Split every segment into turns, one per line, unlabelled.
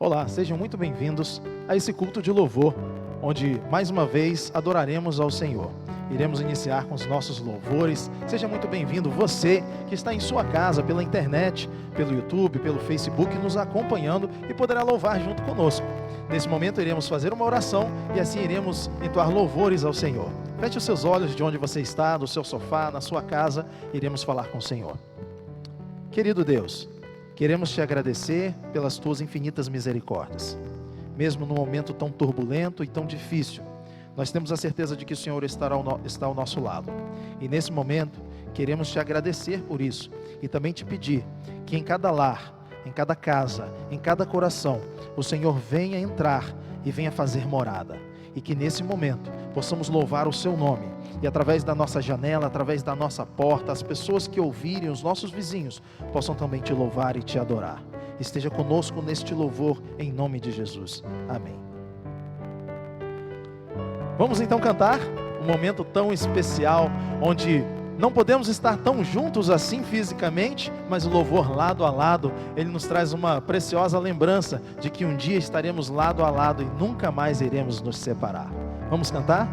Olá, sejam muito bem-vindos a esse culto de louvor, onde mais uma vez adoraremos ao Senhor. Iremos iniciar com os nossos louvores. Seja muito bem-vindo você que está em sua casa, pela internet, pelo YouTube, pelo Facebook, nos acompanhando e poderá louvar junto conosco. Nesse momento iremos fazer uma oração e assim iremos entoar louvores ao Senhor. Feche os seus olhos de onde você está, do seu sofá, na sua casa, iremos falar com o Senhor. Querido Deus, queremos te agradecer pelas tuas infinitas misericórdias. Mesmo num momento tão turbulento e tão difícil, nós temos a certeza de que o Senhor está ao nosso lado. E nesse momento, queremos te agradecer por isso. E também te pedir que em cada lar, em cada casa, em cada coração, o Senhor venha entrar e venha fazer morada. E que nesse momento, possamos louvar o seu nome. E através da nossa janela, através da nossa porta, as pessoas que ouvirem, os nossos vizinhos, possam também te louvar e te adorar. Esteja conosco neste louvor, em nome de Jesus. Amém. Vamos então cantar um momento tão especial, onde não podemos estar tão juntos assim fisicamente, mas o louvor lado a lado, ele nos traz uma preciosa lembrança de que um dia estaremos lado a lado e nunca mais iremos nos separar. Vamos cantar?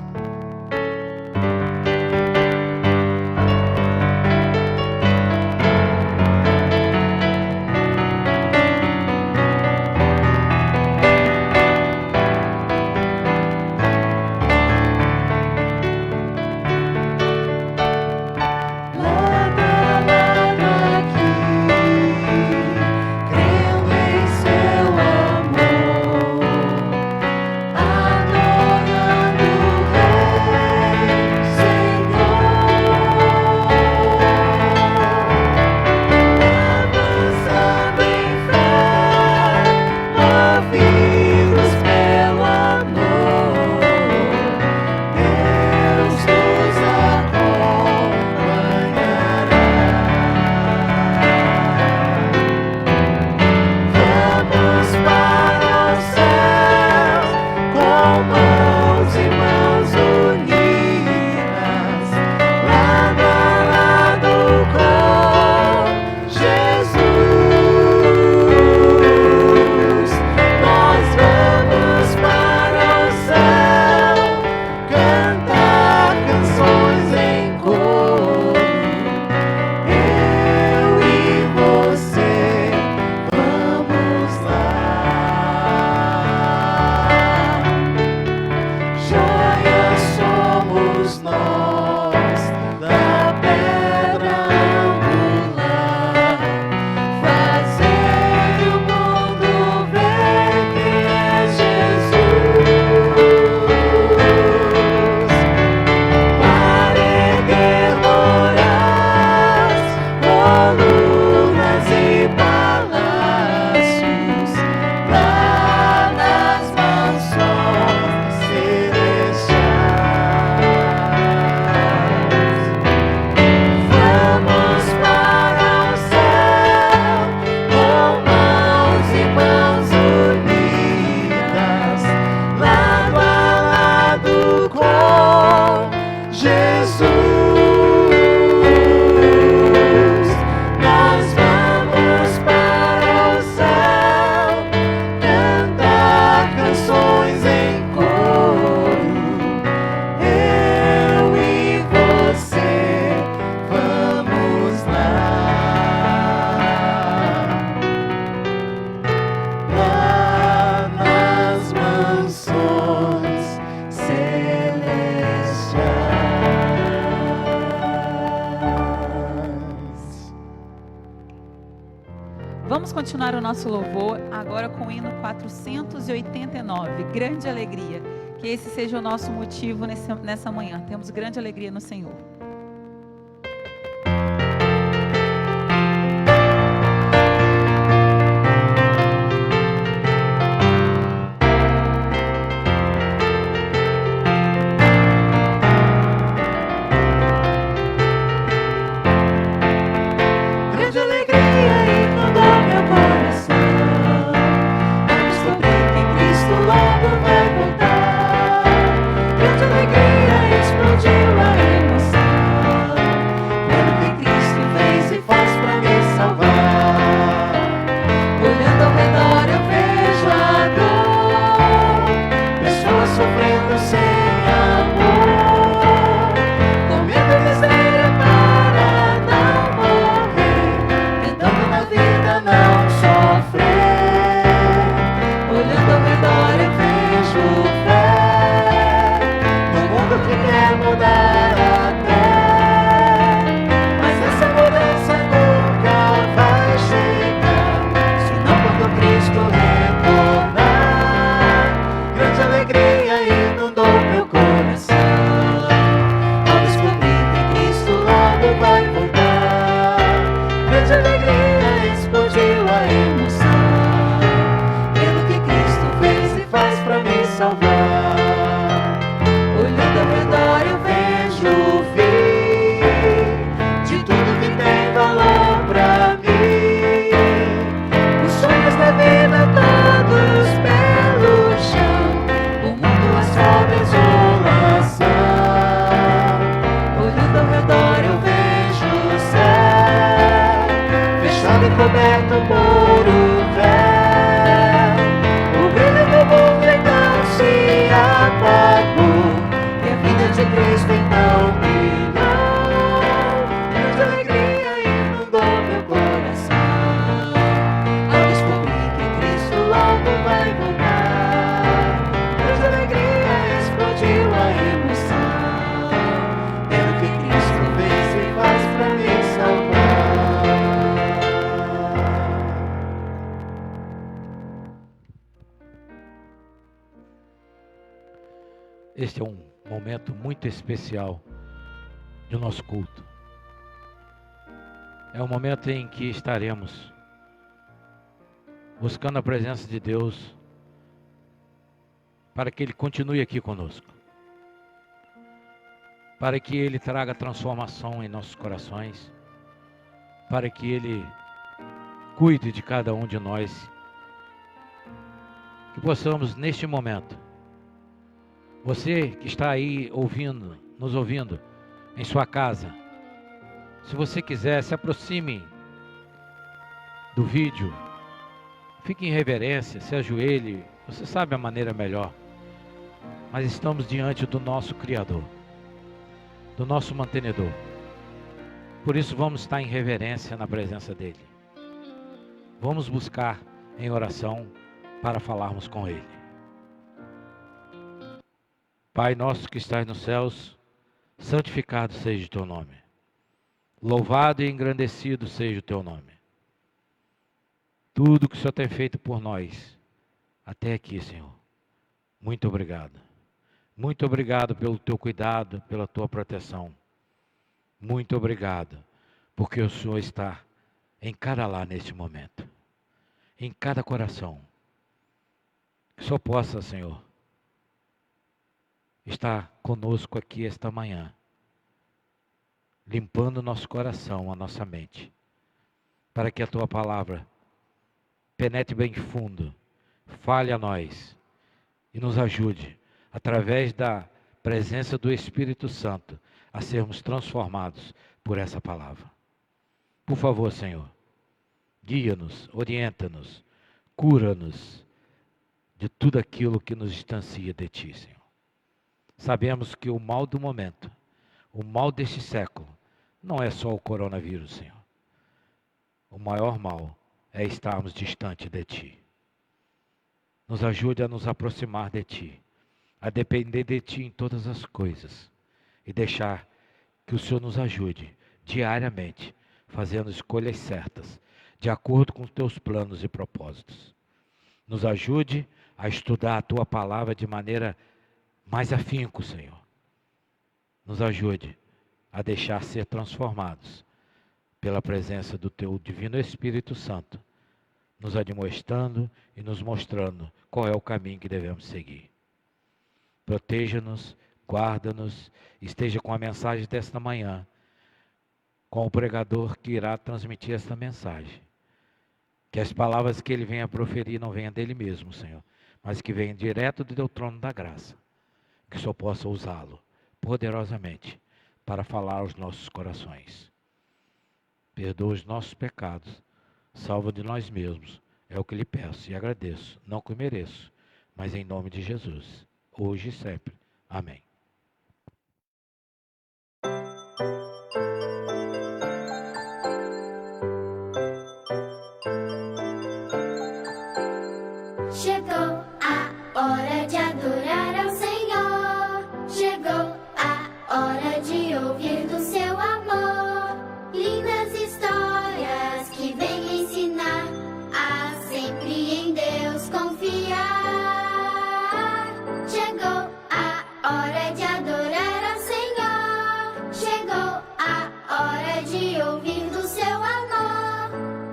Vamos continuar o nosso louvor agora com o hino 489, Grande Alegria. Que esse seja o nosso motivo nessa manhã. Temos grande alegria no Senhor.
Explodiu a emoção. este é um momento muito especial do nosso culto. É um momento em que estaremos buscando a presença de Deus para que Ele continue aqui conosco, para que Ele traga transformação em nossos corações, para que Ele cuide de cada um de nós, que possamos neste momento, você que está aí ouvindo, nos ouvindo em sua casa, se você quiser, se aproxime do vídeo, fique em reverência, se ajoelhe, você sabe a maneira melhor, mas estamos diante do nosso Criador, do nosso mantenedor, por isso vamos estar em reverência na presença dEle, vamos buscar em oração para falarmos com Ele. Pai nosso que estás nos céus, santificado seja o teu nome. Louvado e engrandecido seja o teu nome. Tudo que o Senhor tem feito por nós, até aqui, Senhor. Muito obrigado. Muito obrigado pelo teu cuidado, pela tua proteção. Muito obrigado, porque o Senhor está em cada lar neste momento. Em cada coração. Que só possa, Senhor, estar conosco aqui esta manhã, limpando o nosso coração, a nossa mente, para que a Tua palavra penetre bem fundo, fale a nós e nos ajude, através da presença do Espírito Santo, a sermos transformados por essa palavra. Por favor, Senhor, guia-nos, orienta-nos, cura-nos de tudo aquilo que nos distancia de Ti, Senhor. Sabemos que o mal do momento, o mal deste século, não é só o coronavírus, Senhor. O maior mal é estarmos distante de Ti. Nos ajude a nos aproximar de Ti, a depender de Ti em todas as coisas e deixar que o Senhor nos ajude diariamente, fazendo escolhas certas, de acordo com os Teus planos e propósitos. Nos ajude a estudar a Tua palavra de maneira mais afinco, Senhor. Nos ajude a deixar ser transformados pela presença do Teu Divino Espírito Santo, nos admoestando e nos mostrando qual é o caminho que devemos seguir. Proteja-nos, guarda-nos, esteja com a mensagem desta manhã, com o pregador que irá transmitir esta mensagem. Que as palavras que ele venha proferir não venham dele mesmo, Senhor, mas que venham direto do Teu trono da graça. Que só possa usá-lo poderosamente para falar aos nossos corações. Perdoa os nossos pecados, salva de nós mesmos, é o que lhe peço e agradeço, não que eu mereço, mas em nome de Jesus, hoje e sempre. Amém.
Chegou a hora de adorar ao Senhor. Chegou a hora de ouvir do seu amor. Lindas histórias que vêm ensinar a sempre em Deus confiar. Chegou a hora de adorar ao Senhor. Chegou a hora de ouvir do seu amor.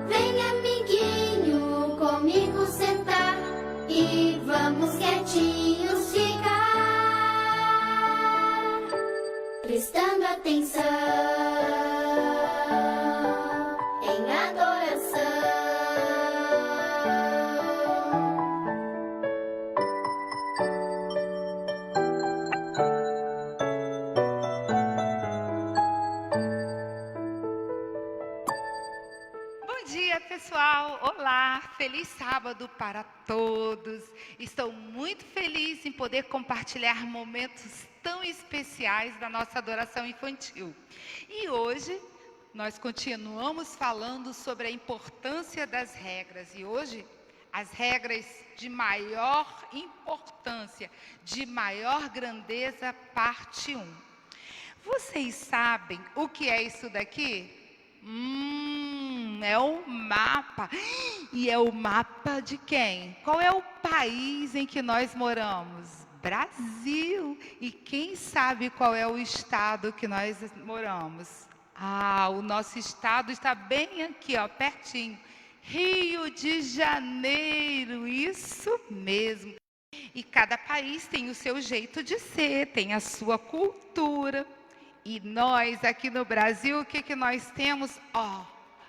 Vem, amiguinho, comigo sentar e vamos quietinhos ficar, prestando atenção em adoração.
Bom dia, pessoal! Olá! Feliz sábado para todos! Estou muito feliz em poder compartilhar momentos tão especiais da nossa adoração infantil. E hoje nós continuamos falando sobre a importância das regras. E hoje, as regras de maior importância, de maior grandeza, parte 1. Vocês sabem o que é isso daqui? É um mapa. E é o mapa de quem? Qual é o país em que nós moramos? Brasil. E quem sabe qual é o estado que nós moramos? O nosso estado está bem aqui, ó, pertinho. Rio de Janeiro, isso mesmo. E cada país tem o seu jeito de ser, tem a sua cultura. E nós aqui no Brasil, o que nós temos?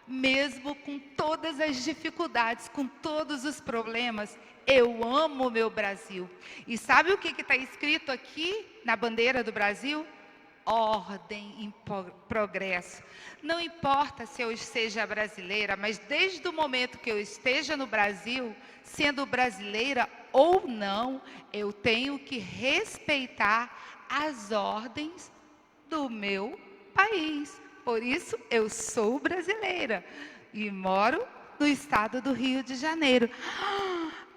Mesmo com todas as dificuldades, com todos os problemas, eu amo o meu Brasil. E sabe o que está escrito aqui na bandeira do Brasil? Ordem e progresso. Não importa se eu seja brasileira, mas desde o momento que eu esteja no Brasil, sendo brasileira ou não, eu tenho que respeitar as ordens do meu país. Por isso, eu sou brasileira e moro no estado do Rio de Janeiro.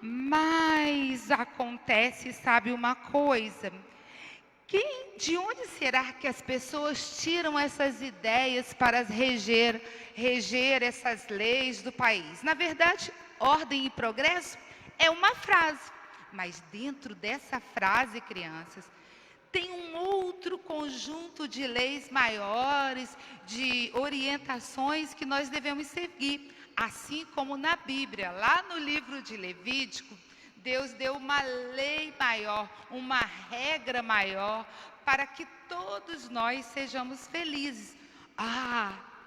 Mas acontece, sabe uma coisa? De onde será que as pessoas tiram essas ideias para reger essas leis do país? Na verdade, ordem e progresso é uma frase, mas dentro dessa frase, crianças, tem um outro conjunto de leis maiores, de orientações que nós devemos seguir. Assim como na Bíblia, lá no livro de Levítico, Deus deu uma lei maior, uma regra maior, para que todos nós sejamos felizes.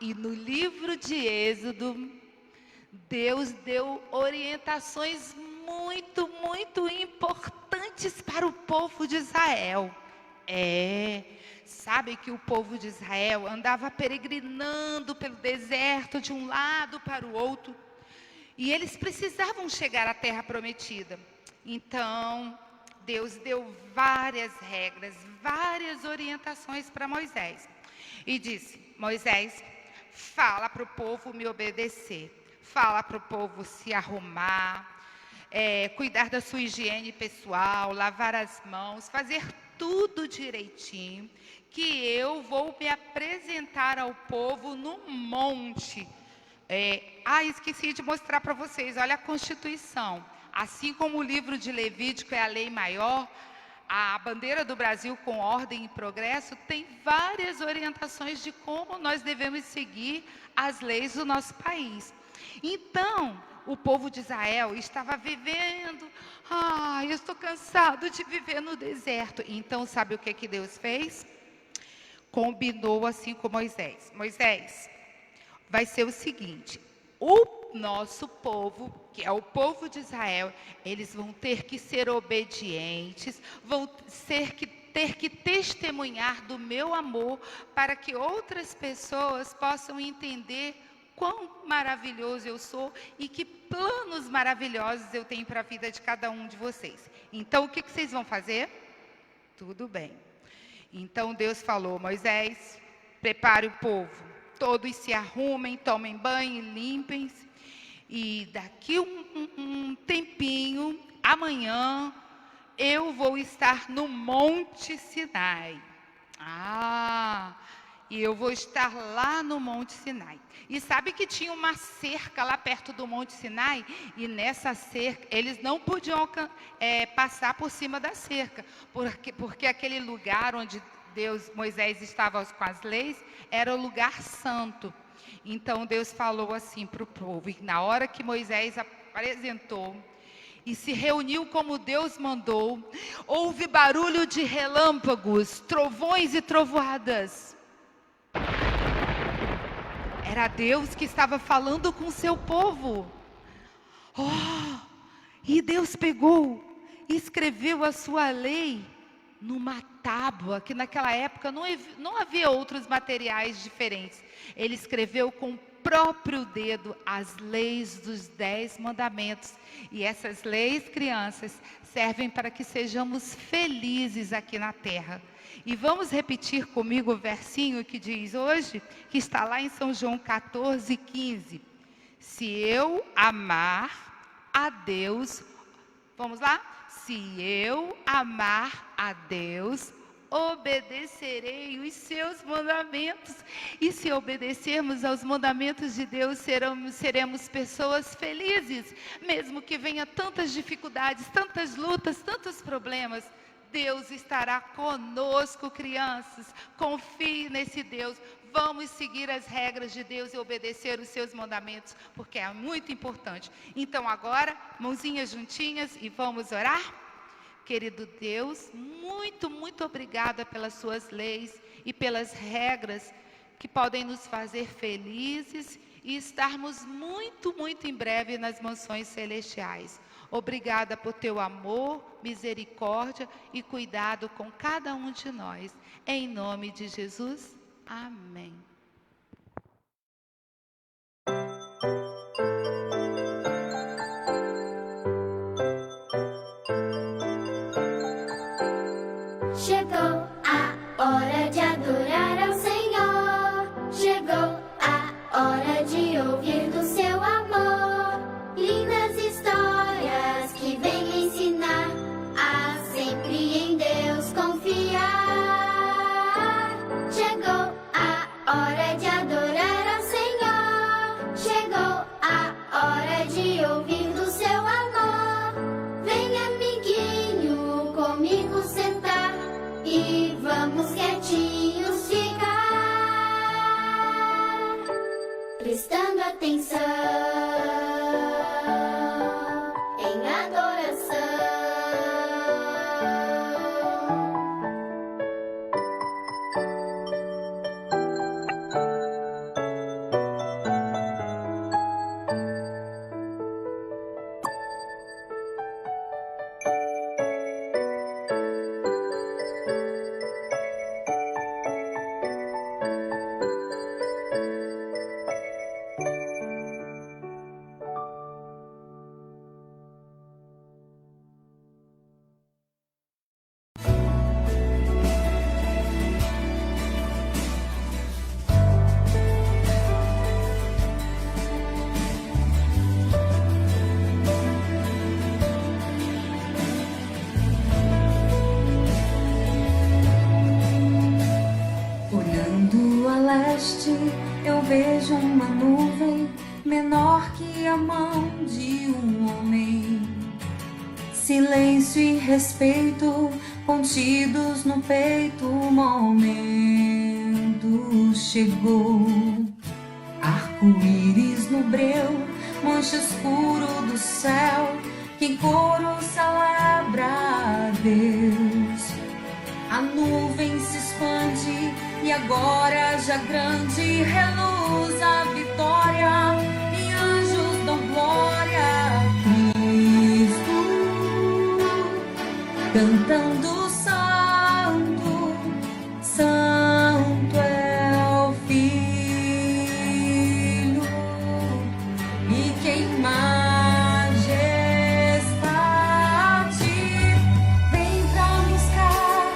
E no livro de Êxodo, Deus deu orientações muito, muito importantes para o povo de Israel. Sabe que o povo de Israel andava peregrinando pelo deserto de um lado para o outro. E eles precisavam chegar à terra prometida. Então, Deus deu várias regras, várias orientações para Moisés. E disse: Moisés, fala para o povo me obedecer. Fala para o povo se arrumar, cuidar da sua higiene pessoal, lavar as mãos, fazer tudo direitinho, que eu vou me apresentar ao povo no monte. Esqueci de mostrar para vocês, olha a Constituição. Assim como o livro de Levítico é a lei maior, a bandeira do Brasil com ordem e progresso tem várias orientações de como nós devemos seguir as leis do nosso país. Então, o povo de Israel estava vivendo, eu estou cansado de viver no deserto. Então, sabe o que Deus fez? Combinou assim com Moisés. Moisés, vai ser o seguinte, o nosso povo, que é o povo de Israel, eles vão ter que ser obedientes, vão ter que testemunhar do meu amor, para que outras pessoas possam entender quão maravilhoso eu sou e que planos maravilhosos eu tenho para a vida de cada um de vocês. Então, o que vocês vão fazer? Tudo bem. Então, Deus falou: Moisés, prepare o povo, todos se arrumem, tomem banho, limpem-se, e daqui um tempinho, amanhã, eu vou estar no Monte Sinai. E eu vou estar lá no Monte Sinai. E sabe que tinha uma cerca lá perto do Monte Sinai? E nessa cerca, eles não podiam passar por cima da cerca, porque aquele lugar onde Moisés estava com as leis, era o lugar santo. Então Deus falou assim para o povo, e na hora que Moisés apresentou e se reuniu como Deus mandou, houve barulho de relâmpagos, trovões e trovoadas. Era Deus que estava falando com o seu povo. E Deus pegou e escreveu a sua lei numa tábua, que naquela época não havia outros materiais diferentes. Ele escreveu com o próprio dedo as leis dos 10 mandamentos. E essas leis, crianças, servem para que sejamos felizes aqui na terra. E vamos repetir comigo o versinho que diz hoje, que está lá em São João 14:15. Se eu amar a Deus, vamos lá? Se eu amar a Deus, obedecerei os seus mandamentos. E se obedecermos aos mandamentos de Deus, seremos pessoas felizes. Mesmo que venha tantas dificuldades, tantas lutas, tantos problemas, Deus estará conosco, crianças. Confie nesse Deus. Vamos seguir as regras de Deus e obedecer os seus mandamentos, porque é muito importante. Então agora, mãozinhas juntinhas e vamos orar? Querido Deus, muito, muito obrigada pelas suas leis e pelas regras que podem nos fazer felizes e estarmos muito, muito em breve nas mansões celestiais. Obrigada por teu amor, misericórdia e cuidado com cada um de nós. Em nome de Jesus, amém.
Chegou a hora de adorar ao Senhor. Chegou a hora de ouvir do seu amor. Lindas histórias que vêm ensinar a sempre em Deus confiar. Chegou a hora de adorar ao Senhor. Chegou a hora de ouvir do seu amor. Vem, amiguinho, comigo sentar e vamos quietinhos ficar, prestando atenção em adoração.
Olhando a leste, eu vejo uma nuvem menor que a mão de um homem. Silêncio e respeito contidos no peito, o momento chegou. Arco-íris no breu, mancha escuro do céu, que em coro celebra a Deus. A nuvem se expande e agora já grande reluz a vitória, e anjos dão glória a Cristo, cantando santo, santo é o Filho, e quem majestade vem pra buscar,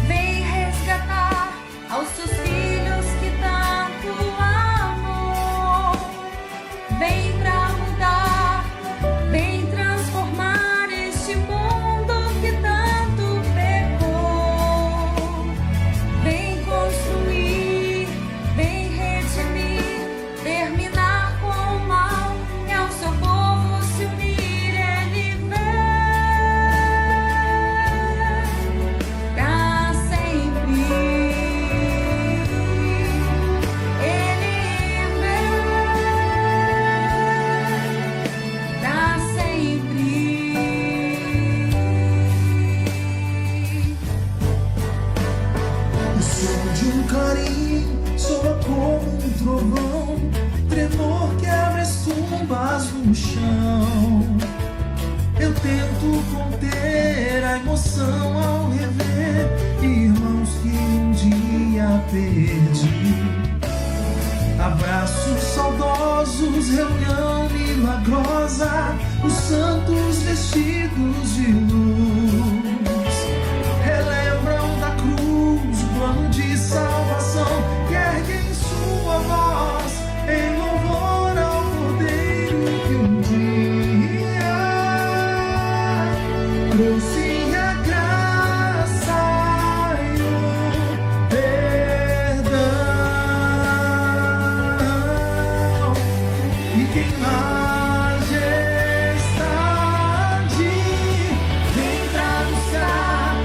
vem resgatar aos seus filhos que tanto amou. Vem pra mudar, vem transformar este mundo que tanto pecou. Vem construir, vem redimir, terminar com o mal, e ao seu povo se unir. Ele vem pra sempre. Ele vem pra sempre.
O som de um clarim soa como um trovão, tremor quebra as tumbas no chão. Eu tento conter a emoção ao rever irmãos que um dia perdi. Abraços saudosos, reunião milagrosa, os santos vestidos de luz relembram da cruz o plano de salvação, que erguem sua voz em louvor ao Cordeiro que um dia trouxe a graça e o perdão, e quem majestade vem pra buscar,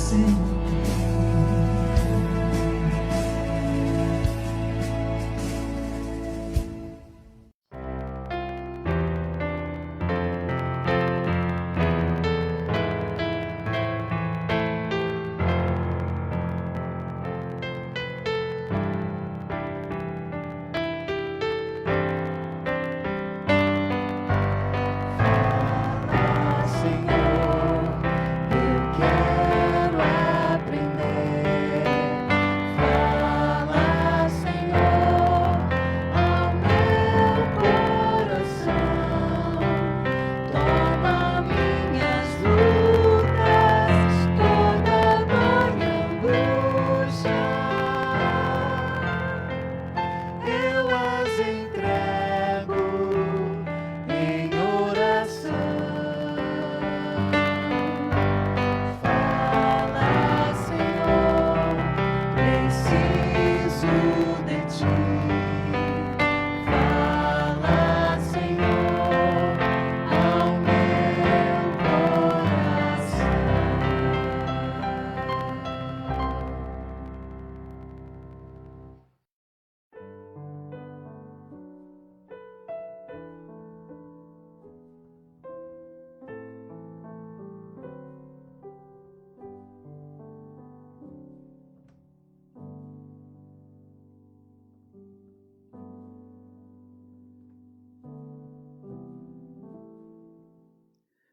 Senhor.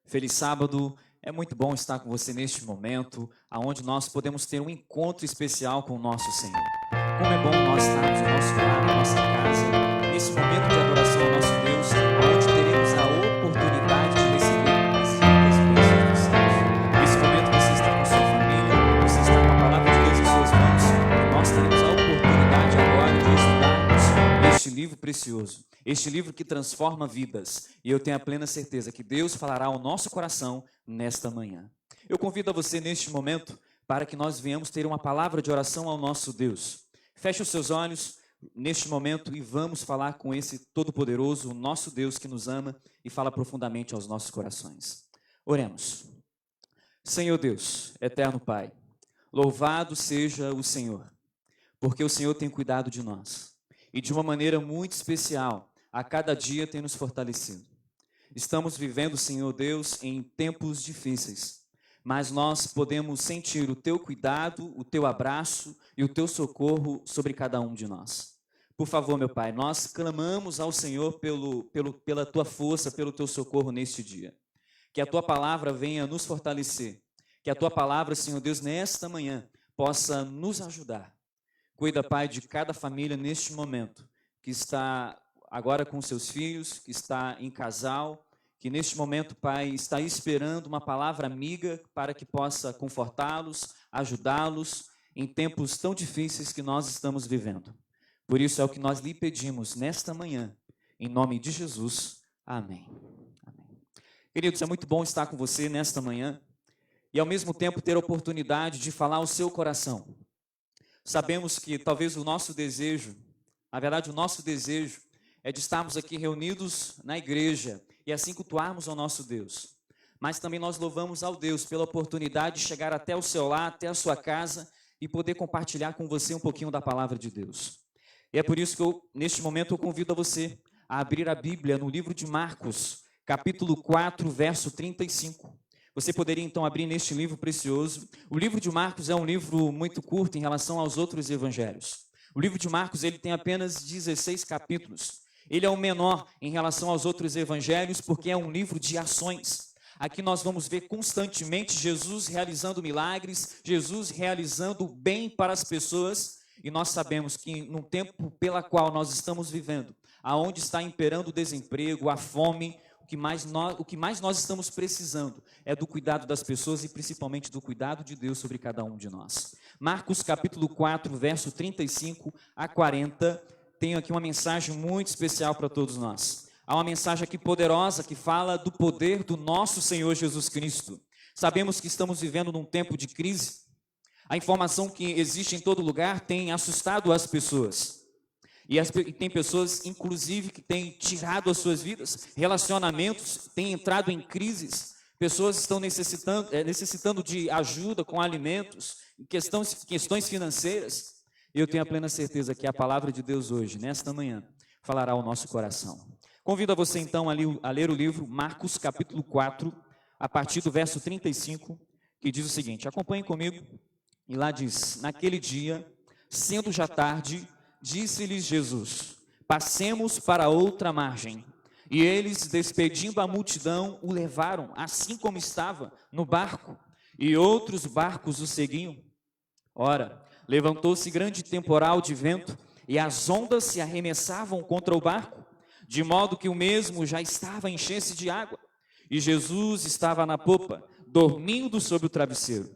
Feliz sábado, é muito bom estar com você neste momento, onde nós podemos ter um encontro especial com o nosso Senhor. Como é bom nós estarmos no nosso lar, na nossa casa, nesse momento de adoração ao nosso Deus, onde teremos a oportunidade de receber as ricas bênçãos dos céus. Nesse momento você está com a sua família, você está com a palavra de Deus em suas mãos, e nós teremos a oportunidade agora de estudarmos este livro precioso. Este livro que transforma vidas, e eu tenho a plena certeza que Deus falará ao nosso coração nesta manhã. Eu convido a você neste momento para que nós venhamos ter uma palavra de oração ao nosso Deus. Feche os seus olhos neste momento e vamos falar com esse Todo-Poderoso, o nosso Deus que nos ama e fala profundamente aos nossos corações. Oremos. Senhor Deus, eterno Pai, louvado seja o Senhor, porque o Senhor tem cuidado de nós e de uma maneira muito especial, a cada dia tem nos fortalecido. Estamos vivendo, Senhor Deus, em tempos difíceis, mas nós podemos sentir o Teu cuidado, o Teu abraço e o Teu socorro sobre cada um de nós. Por favor, meu Pai, nós clamamos ao Senhor pela Tua força, pelo Teu socorro neste dia. Que a Tua palavra venha nos fortalecer, que a Tua palavra, Senhor Deus, nesta manhã, possa nos ajudar. Cuida, Pai, de cada família neste momento, que está agora com seus filhos, que está em casal, que neste momento, Pai, está esperando uma palavra amiga para que possa confortá-los, ajudá-los em tempos tão difíceis que nós estamos vivendo. Por isso é o que nós lhe pedimos nesta manhã, em nome de Jesus. Amém. Amém. Queridos, é muito bom estar com você nesta manhã e ao mesmo tempo ter a oportunidade de falar ao seu coração. Sabemos que talvez o nosso desejo, na verdade o nosso desejo é de estarmos aqui reunidos na igreja e assim cultuarmos ao nosso Deus. Mas também nós louvamos ao Deus pela oportunidade de chegar até o seu lar, até a sua casa e poder compartilhar com você um pouquinho da palavra de Deus. E é por isso que neste momento eu convido a você a abrir a Bíblia no livro de Marcos, capítulo 4, verso 35. Você poderia então abrir neste livro precioso. O livro de Marcos é um livro muito curto em relação aos outros evangelhos. O livro de Marcos ele tem apenas 16 capítulos. Ele é o menor em relação aos outros evangelhos porque é um livro de ações. Aqui nós vamos ver constantemente Jesus realizando milagres, Jesus realizando bem para as pessoas. E nós sabemos que no tempo pela qual nós estamos vivendo, aonde está imperando o desemprego, a fome, o que mais nós estamos precisando é do cuidado das pessoas e principalmente do cuidado de Deus sobre cada um de nós. Marcos capítulo 4, verso 35 a 40, tenho aqui uma mensagem muito especial para todos nós. Há uma mensagem aqui poderosa que fala do poder do nosso Senhor Jesus Cristo. Sabemos que estamos vivendo num tempo de crise. A informação que existe em todo lugar tem assustado as pessoas. E tem pessoas, inclusive, que têm tirado as suas vidas. Relacionamentos têm entrado em crises. pessoas estão necessitando de ajuda com alimentos, questões financeiras. E eu tenho a plena certeza que a palavra de Deus hoje, nesta manhã, falará ao nosso coração. Convido a você então a ler o livro Marcos capítulo 4, a partir do verso 35, que diz o seguinte, acompanhe comigo, e lá diz, naquele dia, sendo já tarde, disse-lhes Jesus, passemos para outra margem. E eles, despedindo a multidão, o levaram, assim como estava, no barco, e outros barcos o seguiam. Ora, levantou-se grande temporal de vento, e as ondas se arremessavam contra o barco, de modo que o mesmo já estava a encher-se de água. E Jesus estava na popa, dormindo sobre o travesseiro.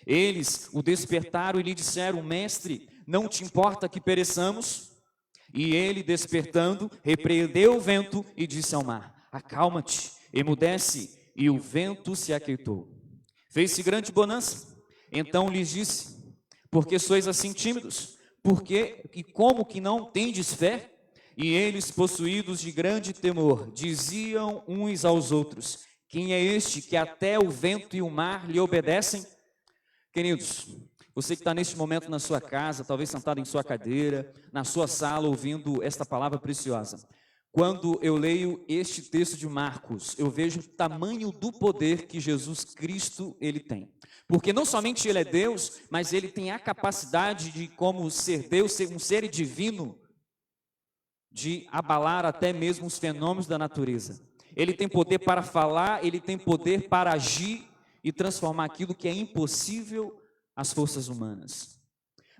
Eles o despertaram e lhe disseram, mestre, não te importa que pereçamos? E ele, despertando, repreendeu o vento e disse ao mar, acalma-te, emudece, e o vento se aquietou. Fez-se grande bonança. Então lhes disse, por que sois assim tímidos? Por que e como que não tendes fé? E eles, possuídos de grande temor, diziam uns aos outros, quem é este que até o vento e o mar lhe obedecem? Queridos, você que está neste momento na sua casa, talvez sentado em sua cadeira, na sua sala, ouvindo esta palavra preciosa. Quando eu leio este texto de Marcos, eu vejo o tamanho do poder que Jesus Cristo ele tem. Porque não somente ele é Deus, mas ele tem a capacidade de, como ser Deus, ser um ser divino, de abalar até mesmo os fenômenos da natureza. Ele tem poder para falar, ele tem poder para agir e transformar aquilo que é impossível às forças humanas.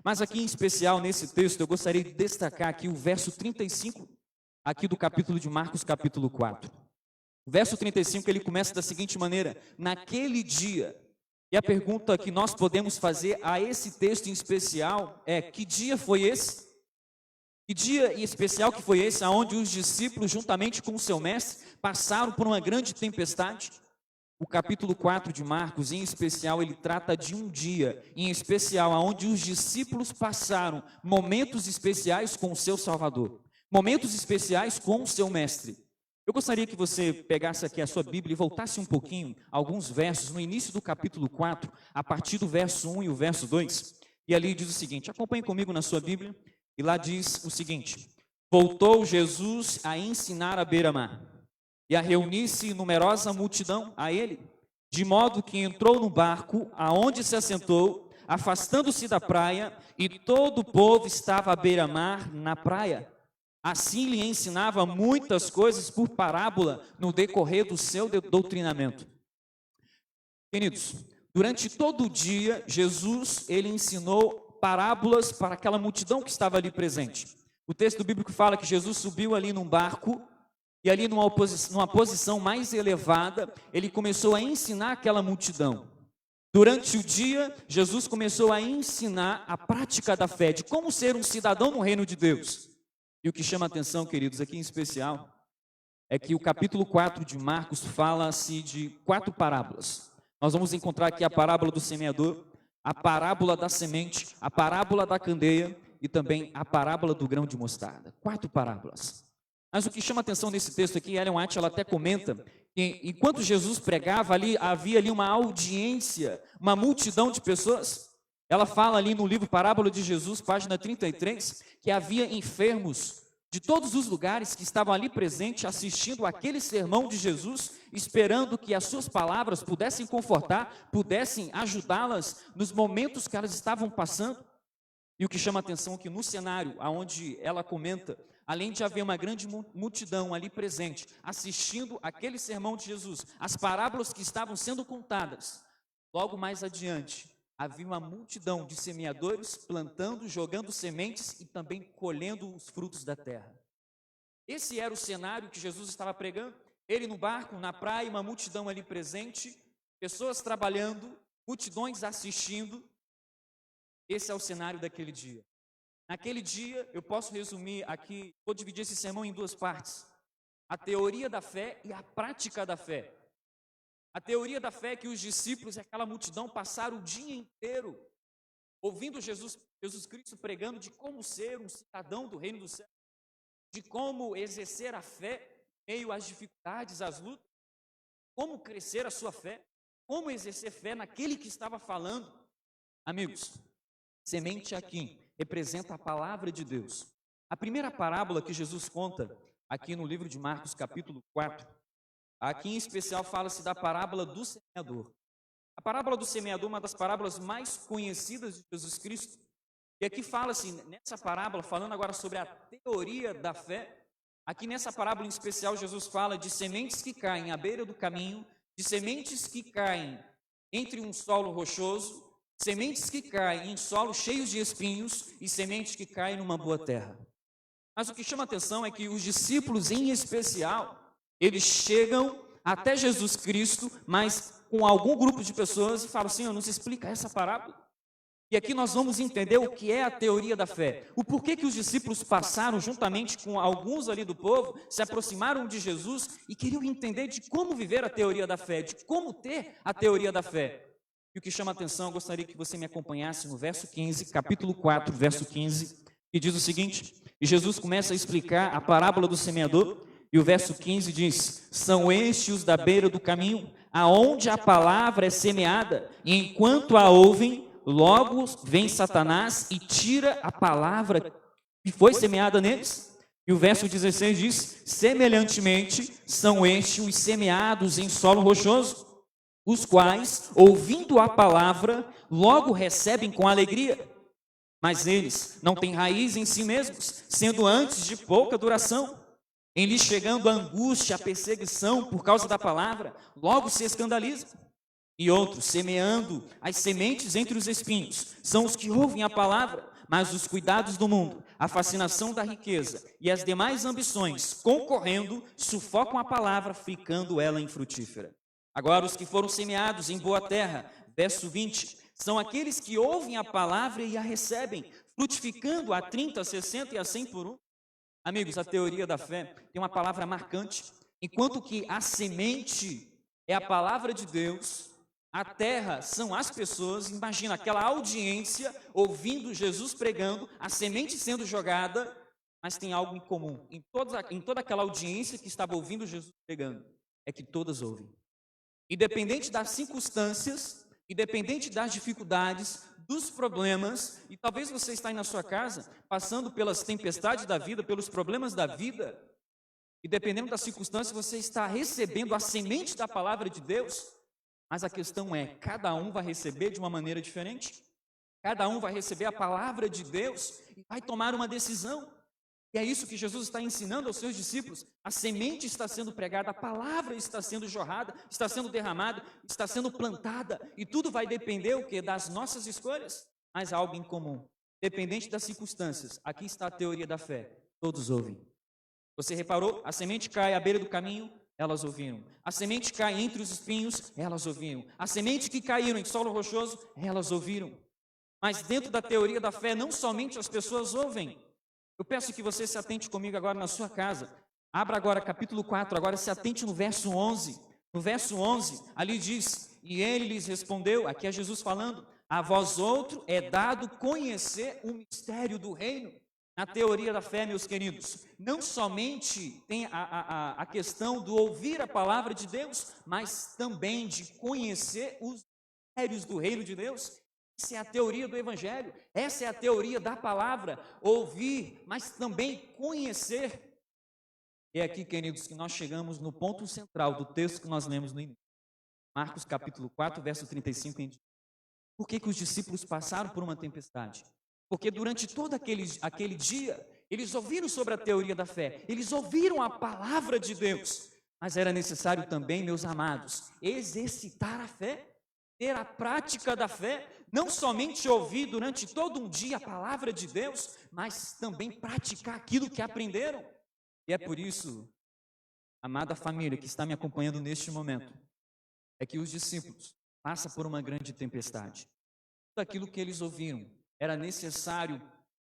Mas aqui em especial, nesse texto, eu gostaria de destacar aqui o verso 35, aqui do capítulo de Marcos, capítulo 4. O verso 35, ele começa da seguinte maneira, naquele dia, e a pergunta que nós podemos fazer a esse texto em especial é, que dia foi esse? Que dia em especial que foi esse, onde os discípulos, juntamente com o seu mestre, passaram por uma grande tempestade? O capítulo 4 de Marcos, em especial, ele trata de um dia, em especial, onde os discípulos passaram momentos especiais com o seu Salvador, momentos especiais com o seu mestre. Eu gostaria que você pegasse aqui a sua Bíblia e voltasse um pouquinho, alguns versos, no início do capítulo 4, a partir do verso 1 e o verso 2, e ali diz o seguinte, acompanhe comigo na sua Bíblia, e lá diz o seguinte, voltou Jesus a ensinar à beira-mar, e a reunir-se numerosa multidão a ele, de modo que entrou no barco, aonde se assentou, afastando-se da praia, e todo o povo estava à beira-mar na praia. Assim lhe ensinava muitas coisas por parábola no decorrer do seu doutrinamento. Queridos, durante todo o dia, Jesus, ele ensinou parábolas para aquela multidão que estava ali presente. O texto bíblico fala que Jesus subiu ali num barco, e ali numa posição mais elevada, ele começou a ensinar aquela multidão. Durante o dia, Jesus começou a ensinar a prática da fé, de como ser um cidadão no reino de Deus. E o que chama a atenção, queridos, aqui em especial, é que o capítulo 4 de Marcos fala-se de 4 parábolas. Nós vamos encontrar aqui a parábola do semeador, a parábola da semente, a parábola da candeia e também a parábola do grão de mostarda. 4 parábolas. Mas o que chama atenção nesse texto aqui, Ellen White, ela até comenta que enquanto Jesus pregava ali, havia ali uma audiência, uma multidão de pessoas. Ela fala ali no livro Parábola de Jesus, página 33, que havia enfermos de todos os lugares que estavam ali presentes, assistindo aquele sermão de Jesus, esperando que as suas palavras pudessem confortar, pudessem ajudá-las nos momentos que elas estavam passando. E o que chama atenção é que no cenário onde ela comenta, além de haver uma grande multidão ali presente, assistindo aquele sermão de Jesus, as parábolas que estavam sendo contadas, logo mais adiante, havia uma multidão de semeadores plantando, jogando sementes e também colhendo os frutos da terra. Esse era o cenário que Jesus estava pregando, ele no barco, na praia, uma multidão ali presente, pessoas trabalhando, multidões assistindo. Esse é o cenário daquele dia. Naquele dia, eu posso resumir aqui, vou dividir esse sermão em 2 partes. A teoria da fé e a prática da fé. A teoria da fé é que os discípulos e aquela multidão passaram o dia inteiro ouvindo Jesus Cristo pregando de como ser um cidadão do reino do céu, de como exercer a fé em meio às dificuldades, às lutas. como crescer a sua fé, como exercer fé naquele que estava falando. Amigos, semente aqui representa a palavra de Deus. A primeira parábola que Jesus conta aqui no livro de Marcos, capítulo 4, aqui em especial fala-se da parábola do semeador. A parábola do semeador é uma das parábolas mais conhecidas de Jesus Cristo. E aqui fala-se, nessa parábola, falando agora sobre a teoria da fé, aqui nessa parábola em especial, Jesus fala de sementes que caem à beira do caminho, de sementes que caem entre um solo rochoso, sementes que caem em solos cheios de espinhos e sementes que caem numa boa terra. Mas o que chama atenção é que os discípulos, em especial, eles chegam até Jesus Cristo, mas com algum grupo de pessoas e falam: Senhor, nos explica essa parábola. E aqui nós vamos entender o que é a teoria da fé. O porquê que os discípulos passaram, juntamente com alguns ali do povo, se aproximaram de Jesus e queriam entender de como viver a teoria da fé, de como ter a teoria da fé. E o que chama atenção, eu gostaria que você me acompanhasse no verso 15, capítulo 4, verso 15, que diz o seguinte: e Jesus começa a explicar a parábola do semeador, e o verso 15 diz: são estes os da beira do caminho, aonde a palavra é semeada, e enquanto a ouvem, logo vem Satanás e tira a palavra que foi semeada neles. E o verso 16 diz: semelhantemente são estes os semeados em solo rochoso, os quais, ouvindo a palavra, logo recebem com alegria. Mas eles não têm raiz em si mesmos, sendo antes de pouca duração. Em lhes chegando a angústia, a perseguição por causa da palavra, logo se escandalizam. E outros, semeando as sementes entre os espinhos, são os que ouvem a palavra, mas os cuidados do mundo, a fascinação da riqueza e as demais ambições, concorrendo, sufocam a palavra, ficando ela infrutífera. Agora, os que foram semeados em boa terra, verso 20, são aqueles que ouvem a palavra e a recebem, frutificando a 30, a 60 e a 100 por um. Amigos, a teoria da fé tem uma palavra marcante. Enquanto que a semente é a palavra de Deus, a terra são as pessoas. Imagina aquela audiência ouvindo Jesus pregando, a semente sendo jogada, mas tem algo em comum. Em toda aquela audiência que estava ouvindo Jesus pregando, é que todas ouvem. Independente das circunstâncias, independente das dificuldades, dos problemas, e talvez você está aí na sua casa, passando pelas tempestades da vida, pelos problemas da vida, e dependendo da circunstância, você está recebendo a semente da palavra de Deus. Mas a questão é, cada um vai receber de uma maneira diferente. Cada um vai receber a palavra de Deus e vai tomar uma decisão. E é isso que Jesus está ensinando aos seus discípulos. A semente está sendo pregada, a palavra está sendo jorrada, está sendo derramada, está sendo plantada. E tudo vai depender o quê? Das nossas escolhas. Mas há algo em comum. Dependente das circunstâncias, aqui está a teoria da fé. Todos ouvem. Você reparou? A semente cai à beira do caminho, elas ouviram. A semente cai entre os espinhos, elas ouviram. A semente que caíram em solo rochoso, elas ouviram. Mas dentro da teoria da fé, não somente as pessoas ouvem. Eu peço que você se atente comigo agora na sua casa. Abra agora capítulo 4, agora se atente no verso 11. No verso 11, ali diz: e ele lhes respondeu, aqui é Jesus falando: a vós outro é dado conhecer o mistério do reino. Na teoria da fé, meus queridos, não somente tem a questão do ouvir a palavra de Deus, mas também de conhecer os mistérios do reino de Deus. Essa é a teoria do Evangelho, essa é a teoria da palavra, ouvir, mas também conhecer. E é aqui, queridos, que nós chegamos no ponto central do texto que nós lemos no início. Marcos capítulo 4, verso 35 em diante. Por que os discípulos passaram por uma tempestade? Porque durante todo aquele dia, eles ouviram sobre a teoria da fé, eles ouviram a palavra de Deus, mas era necessário também, meus amados, exercitar a fé, ter a prática da fé, não somente ouvir durante todo um dia a palavra de Deus, mas também praticar aquilo que aprenderam. E é por isso, amada família que está me acompanhando neste momento, é que os discípulos passam por uma grande tempestade. Tudo aquilo que eles ouviram, era necessário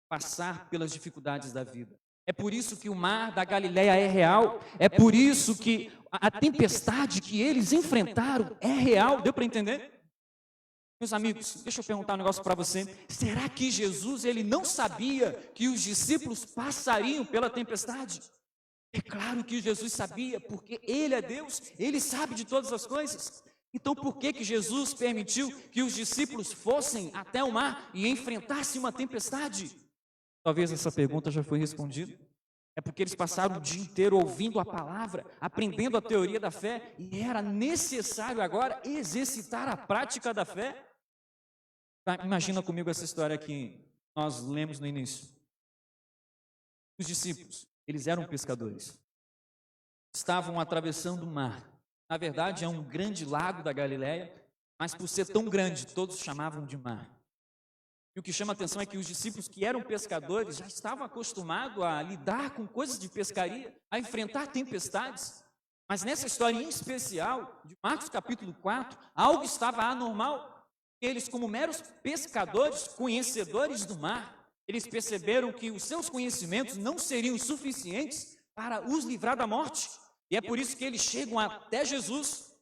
passar pelas dificuldades da vida. É por isso que o mar da Galileia é real. É por isso que a tempestade que eles enfrentaram é real. Deu para entender? Meus amigos, deixa eu perguntar um negócio para você. Será que Jesus ele não sabia que os discípulos passariam pela tempestade? É claro que Jesus sabia, porque ele é Deus, ele sabe de todas as coisas. Então, por que Jesus permitiu que os discípulos fossem até o mar e enfrentassem uma tempestade? Talvez essa pergunta já foi respondida. É porque eles passaram o dia inteiro ouvindo a palavra, aprendendo a teoria da fé, e era necessário agora exercitar a prática da fé. Imagina comigo essa história que nós lemos no início. Os discípulos, eles eram pescadores. Estavam atravessando o mar. Na verdade, é um grande lago da Galileia, mas por ser tão grande, todos chamavam de mar. E o que chama a atenção é que os discípulos que eram pescadores já estavam acostumados a lidar com coisas de pescaria, a enfrentar tempestades. Mas nessa história em especial, de Marcos capítulo 4, algo estava anormal. Eles, como meros pescadores, conhecedores do mar, eles perceberam que os seus conhecimentos não seriam suficientes para os livrar da morte. E é por isso que eles chegam até Jesus.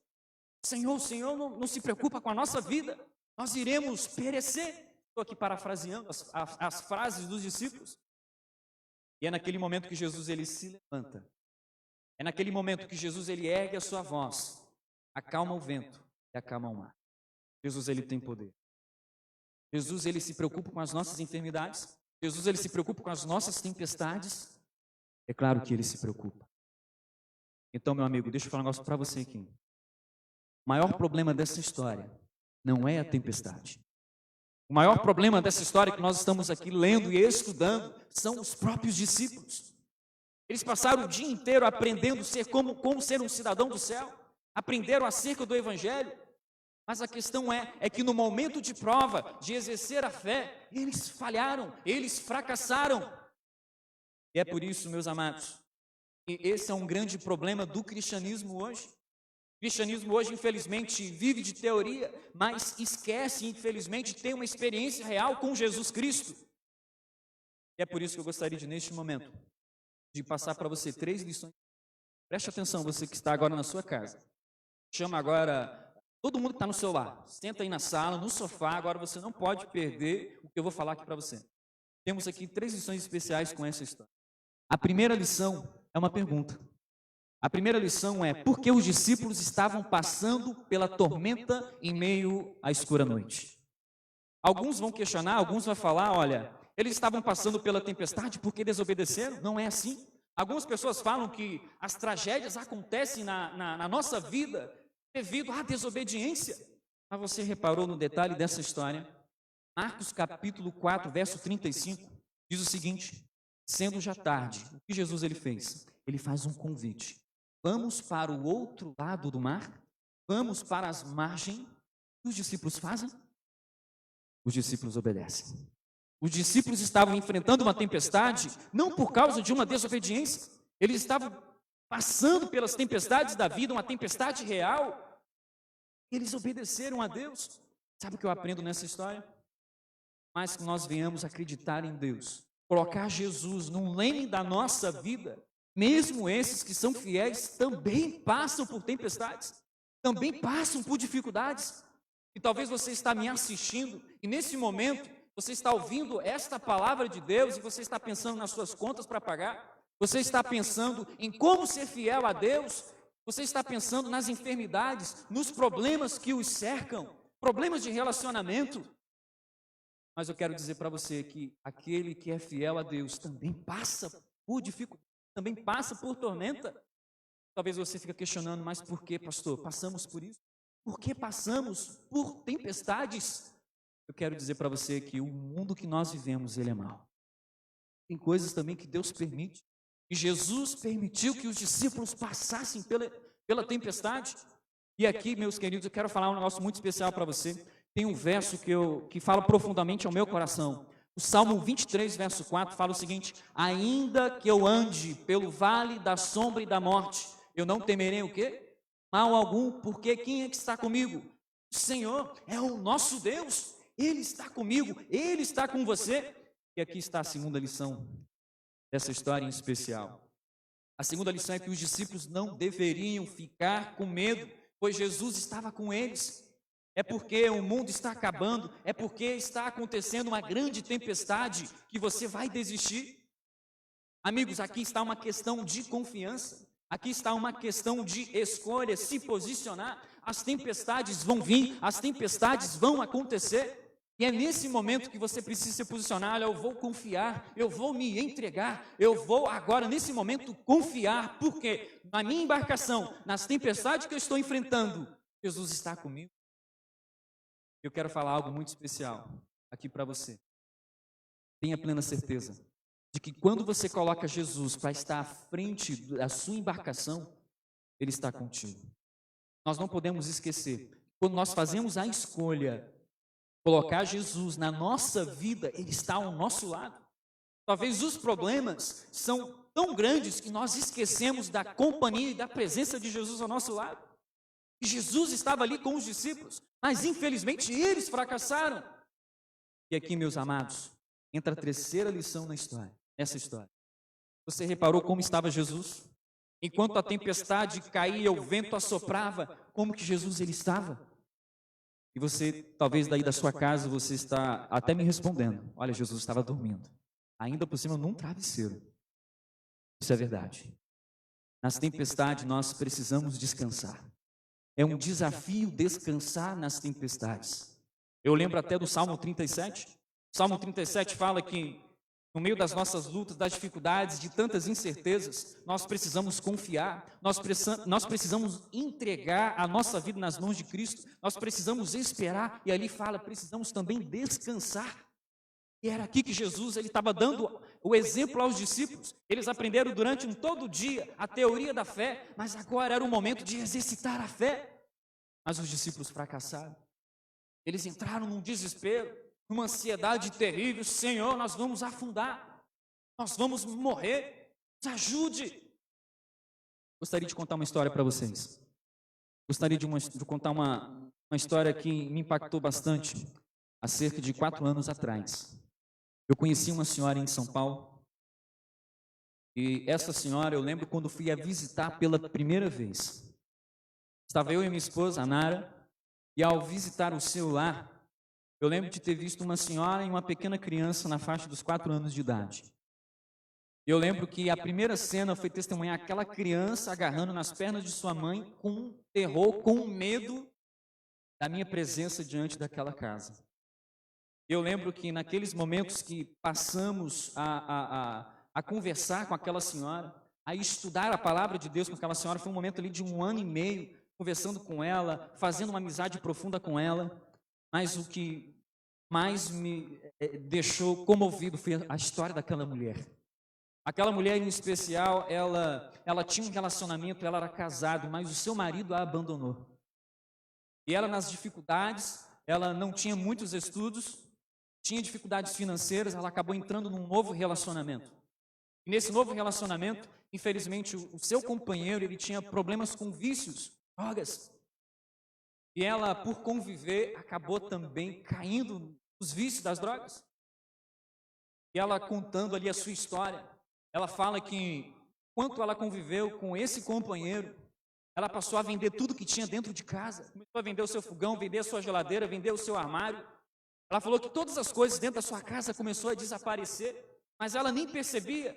Senhor, o Senhor não se preocupa com a nossa vida, nós iremos perecer. Estou aqui parafraseando as frases dos discípulos. E é naquele momento que Jesus ele se levanta. É naquele momento que Jesus ele ergue a sua voz, acalma o vento e acalma o mar. Jesus ele tem poder. Jesus ele se preocupa com as nossas enfermidades. Jesus ele se preocupa com as nossas tempestades. É claro que ele se preocupa. Então, meu amigo, deixa eu falar um negócio para você aqui. O maior problema dessa história não é a tempestade. O maior problema dessa história que nós estamos aqui lendo e estudando são os próprios discípulos. Eles passaram o dia inteiro aprendendo como ser um cidadão do céu, aprenderam acerca do Evangelho, mas a questão é que no momento de prova, de exercer a fé, eles falharam, eles fracassaram. E é por isso, meus amados, que esse é um grande problema do cristianismo hoje. O cristianismo hoje, infelizmente, vive de teoria, mas esquece, infelizmente, de ter uma experiência real com Jesus Cristo. E é por isso que eu gostaria de, neste momento, de passar para você 3 lições. Preste atenção, você que está agora na sua casa. Chama agora todo mundo que está no celular. Senta aí na sala, no sofá, agora você não pode perder o que eu vou falar aqui para você. Temos aqui 3 lições especiais com essa história. A primeira lição é uma pergunta. A primeira lição é: por que os discípulos estavam passando pela tormenta em meio à escura noite? Alguns vão questionar, alguns vão falar: olha, eles estavam passando pela tempestade porque desobedeceram? Não é assim. Algumas pessoas falam que as tragédias acontecem na nossa vida devido à desobediência. Mas você reparou no detalhe dessa história? Marcos capítulo 4, verso 35, diz o seguinte: sendo já tarde, o que Jesus ele fez? Ele faz um convite. Vamos para o outro lado do mar? Vamos para as margens? O que os discípulos fazem? Os discípulos obedecem. Os discípulos estavam enfrentando uma tempestade, não por causa de uma desobediência. Eles estavam passando pelas tempestades da vida, uma tempestade real. Eles obedeceram a Deus. Sabe o que eu aprendo nessa história? Mas que nós venhamos acreditar em Deus, colocar Jesus num leme da nossa vida. Mesmo esses que são fiéis também passam por tempestades, também passam por dificuldades. E talvez você está me assistindo e nesse momento você está ouvindo esta palavra de Deus e você está pensando nas suas contas para pagar, você está pensando em como ser fiel a Deus, você está pensando nas enfermidades, nos problemas que os cercam, problemas de relacionamento. Mas eu quero dizer para você que aquele que é fiel a Deus também passa por dificuldades, também passa por tormenta. Talvez você fique questionando: mas por que, pastor, passamos por isso? Por que passamos por tempestades? Eu quero dizer para você que o mundo que nós vivemos, ele é mau. Tem coisas também que Deus permite. E Jesus permitiu que os discípulos passassem pela tempestade. E aqui, meus queridos, eu quero falar um negócio muito especial para você. Tem um verso que fala profundamente ao meu coração. O Salmo 23, verso 4, fala o seguinte: ainda que eu ande pelo vale da sombra e da morte, eu não temerei o quê? Mal algum, porque quem é que está comigo? O Senhor é o nosso Deus, Ele está comigo, Ele está com você. E aqui está a segunda lição dessa história em especial. A segunda lição é que os discípulos não deveriam ficar com medo, pois Jesus estava com eles. É porque o mundo está acabando, é porque está acontecendo uma grande tempestade que você vai desistir. Amigos, aqui está uma questão de confiança. Aqui está uma questão de escolha, se posicionar. As tempestades vão vir, as tempestades vão acontecer. E é nesse momento que você precisa se posicionar. Olha, eu vou confiar, eu vou me entregar, eu vou agora, nesse momento, confiar, porque na minha embarcação, nas tempestades que eu estou enfrentando, Jesus está comigo. Eu quero falar algo muito especial aqui para você. Tenha plena certeza de que quando você coloca Jesus para estar à frente da sua embarcação, Ele está contigo. Nós não podemos esquecer, quando nós fazemos a escolha, colocar Jesus na nossa vida, Ele está ao nosso lado. Talvez os problemas são tão grandes que nós esquecemos da companhia e da presença de Jesus ao nosso lado. E Jesus estava ali com os discípulos, mas infelizmente eles fracassaram. E aqui, meus amados, entra a terceira lição nessa história. Você reparou como estava Jesus? Enquanto a tempestade caía, o vento assoprava, como que Jesus ele estava? E você, talvez daí da sua casa, você está até me respondendo. Olha, Jesus estava dormindo. Ainda por cima num travesseiro. Isso é verdade. Nas tempestades nós precisamos descansar. É um desafio descansar nas tempestades. Eu lembro até do Salmo 37. O Salmo 37 fala que no meio das nossas lutas, das dificuldades, de tantas incertezas, nós precisamos confiar, nós precisamos entregar a nossa vida nas mãos de Cristo, nós precisamos esperar, e ali fala, precisamos também descansar. E era aqui que Jesus ele estava dando o exemplo aos discípulos. Eles aprenderam durante todo o dia a teoria da fé, mas agora era o momento de exercitar a fé. Mas os discípulos fracassaram. Eles entraram num desespero, numa ansiedade terrível. Senhor, nós vamos afundar, nós vamos morrer, nos ajude. Gostaria de contar uma história para vocês. Gostaria de contar uma história que me impactou bastante há cerca de 4 anos atrás. Eu conheci uma senhora em São Paulo, e essa senhora eu lembro quando fui a visitar pela primeira vez. Estava eu e minha esposa, a Nara, e ao visitar o seu lar, eu lembro de ter visto uma senhora e uma pequena criança na faixa dos 4 anos de idade. Eu lembro que a primeira cena foi testemunhar aquela criança agarrando nas pernas de sua mãe com terror, com medo da minha presença diante daquela casa. Eu lembro que naqueles momentos que passamos a conversar com aquela senhora, a estudar a palavra de Deus com aquela senhora, foi um momento ali de 1 ano e meio, conversando com ela, fazendo uma amizade profunda com ela, mas o que mais me deixou comovido foi a história daquela mulher. Aquela mulher em especial, ela tinha um relacionamento, ela era casada, mas o seu marido a abandonou. E ela nas dificuldades, ela não tinha muitos estudos, tinha dificuldades financeiras, ela acabou entrando num novo relacionamento. E nesse novo relacionamento, infelizmente, o seu companheiro, ele tinha problemas com vícios, drogas. E ela, por conviver, acabou também caindo nos vícios das drogas. E ela contando ali a sua história, ela fala que, enquanto ela conviveu com esse companheiro, ela passou a vender tudo que tinha dentro de casa. Começou a vender o seu fogão, vender a sua geladeira, vender o seu armário. Ela falou que todas as coisas dentro da sua casa começou a desaparecer, mas ela nem percebia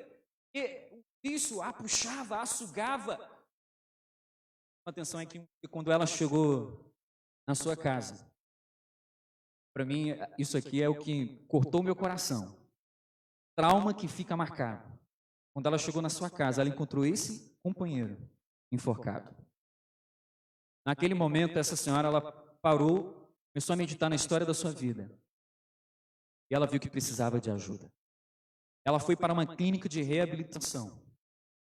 que o vício a puxava, a sugava. Atenção é que quando ela chegou na sua casa, para mim isso aqui é o que cortou meu coração. Trauma que fica marcado. Quando ela chegou na sua casa, ela encontrou esse companheiro enforcado. Naquele momento, essa senhora, ela parou, começou a meditar na história da sua vida. E ela viu que precisava de ajuda. Ela foi para uma clínica de reabilitação.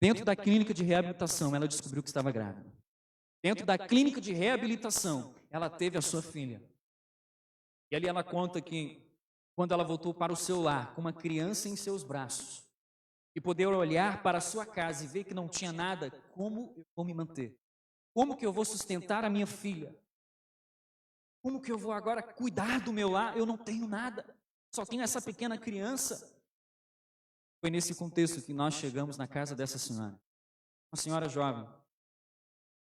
Dentro da clínica de reabilitação, ela descobriu que estava grávida. Dentro da clínica de reabilitação, ela teve a sua filha. E ali ela conta que, quando ela voltou para o seu lar, com uma criança em seus braços, e poder olhar para a sua casa e ver que não tinha nada, como eu vou me manter? Como que eu vou sustentar a minha filha? Como que eu vou agora cuidar do meu lar? Eu não tenho nada, só tenho essa pequena criança. Foi nesse contexto que nós chegamos na casa dessa senhora, uma senhora jovem.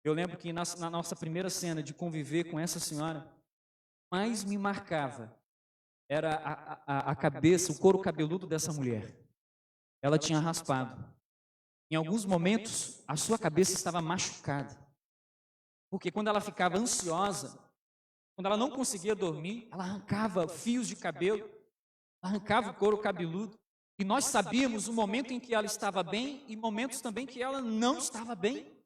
Eu lembro que na nossa primeira cena de conviver com essa senhora, mais me marcava era a cabeça, o couro cabeludo dessa mulher. ela tinha raspado. Em alguns momentos, a sua cabeça estava machucada. Porque quando ela ficava ansiosa, quando ela não conseguia dormir, ela arrancava fios de cabelo, arrancava o couro cabeludo. E nós sabíamos o momento em que ela estava bem e momentos também que ela não estava bem.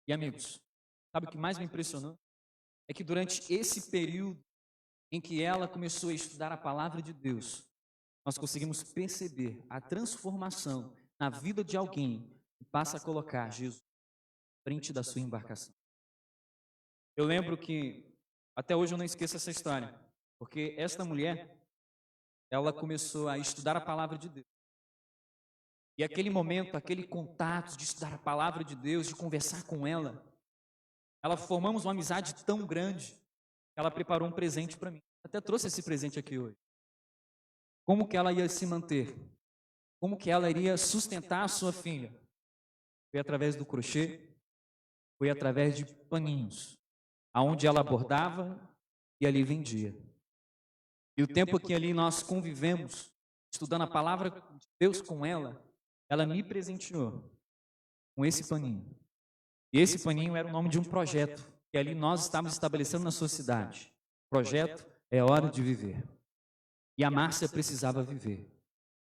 E amigos, sabe o que mais me impressionou? É que durante esse período em que ela começou a estudar a palavra de Deus, nós conseguimos perceber a transformação na vida de alguém que passa a colocar Jesus à frente da sua embarcação. Eu lembro que, até hoje eu não esqueço essa história, porque esta mulher, ela começou a estudar a palavra de Deus. E aquele momento, aquele contato de estudar a palavra de Deus, de conversar com ela formamos uma amizade tão grande que ela preparou um presente para mim. Até trouxe esse presente aqui hoje. Como que ela ia se manter? Como que ela iria sustentar a sua filha? Foi através do crochê, foi através de paninhos, aonde ela bordava e ali vendia. E o tempo que ali nós convivemos, estudando a palavra de Deus com ela me presenteou com esse paninho. E esse paninho era o nome de um projeto que ali nós estávamos estabelecendo na sua cidade. Projeto É Hora de Viver. E a Márcia precisava viver.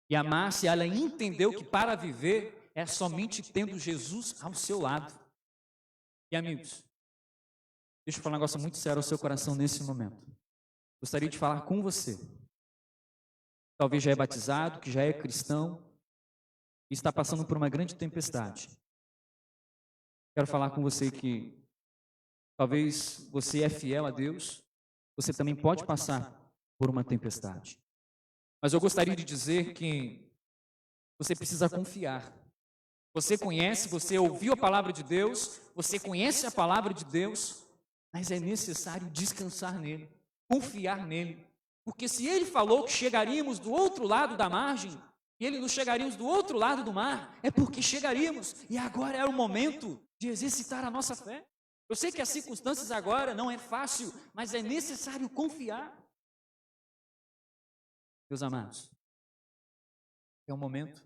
E a Márcia, ela entendeu que para viver é somente tendo Jesus ao seu lado. E amigos, deixa eu falar um negócio muito sério ao seu coração nesse momento. Gostaria de falar com você. Talvez já é batizado, que já é cristão e está passando por uma grande tempestade. Quero falar com você que talvez você é fiel a Deus, você também pode passar por uma tempestade. Mas eu gostaria de dizer que você precisa confiar. Você conhece, você ouviu a palavra de Deus, você conhece a palavra de Deus, mas é necessário descansar nele, confiar nele. Porque se ele falou que chegaríamos do outro lado da margem, e ele nos chegaríamos do outro lado do mar, é porque chegaríamos. E agora é o momento de exercitar a nossa fé. Eu sei que as circunstâncias agora não é fácil, mas é necessário confiar. Meus amados, é o momento.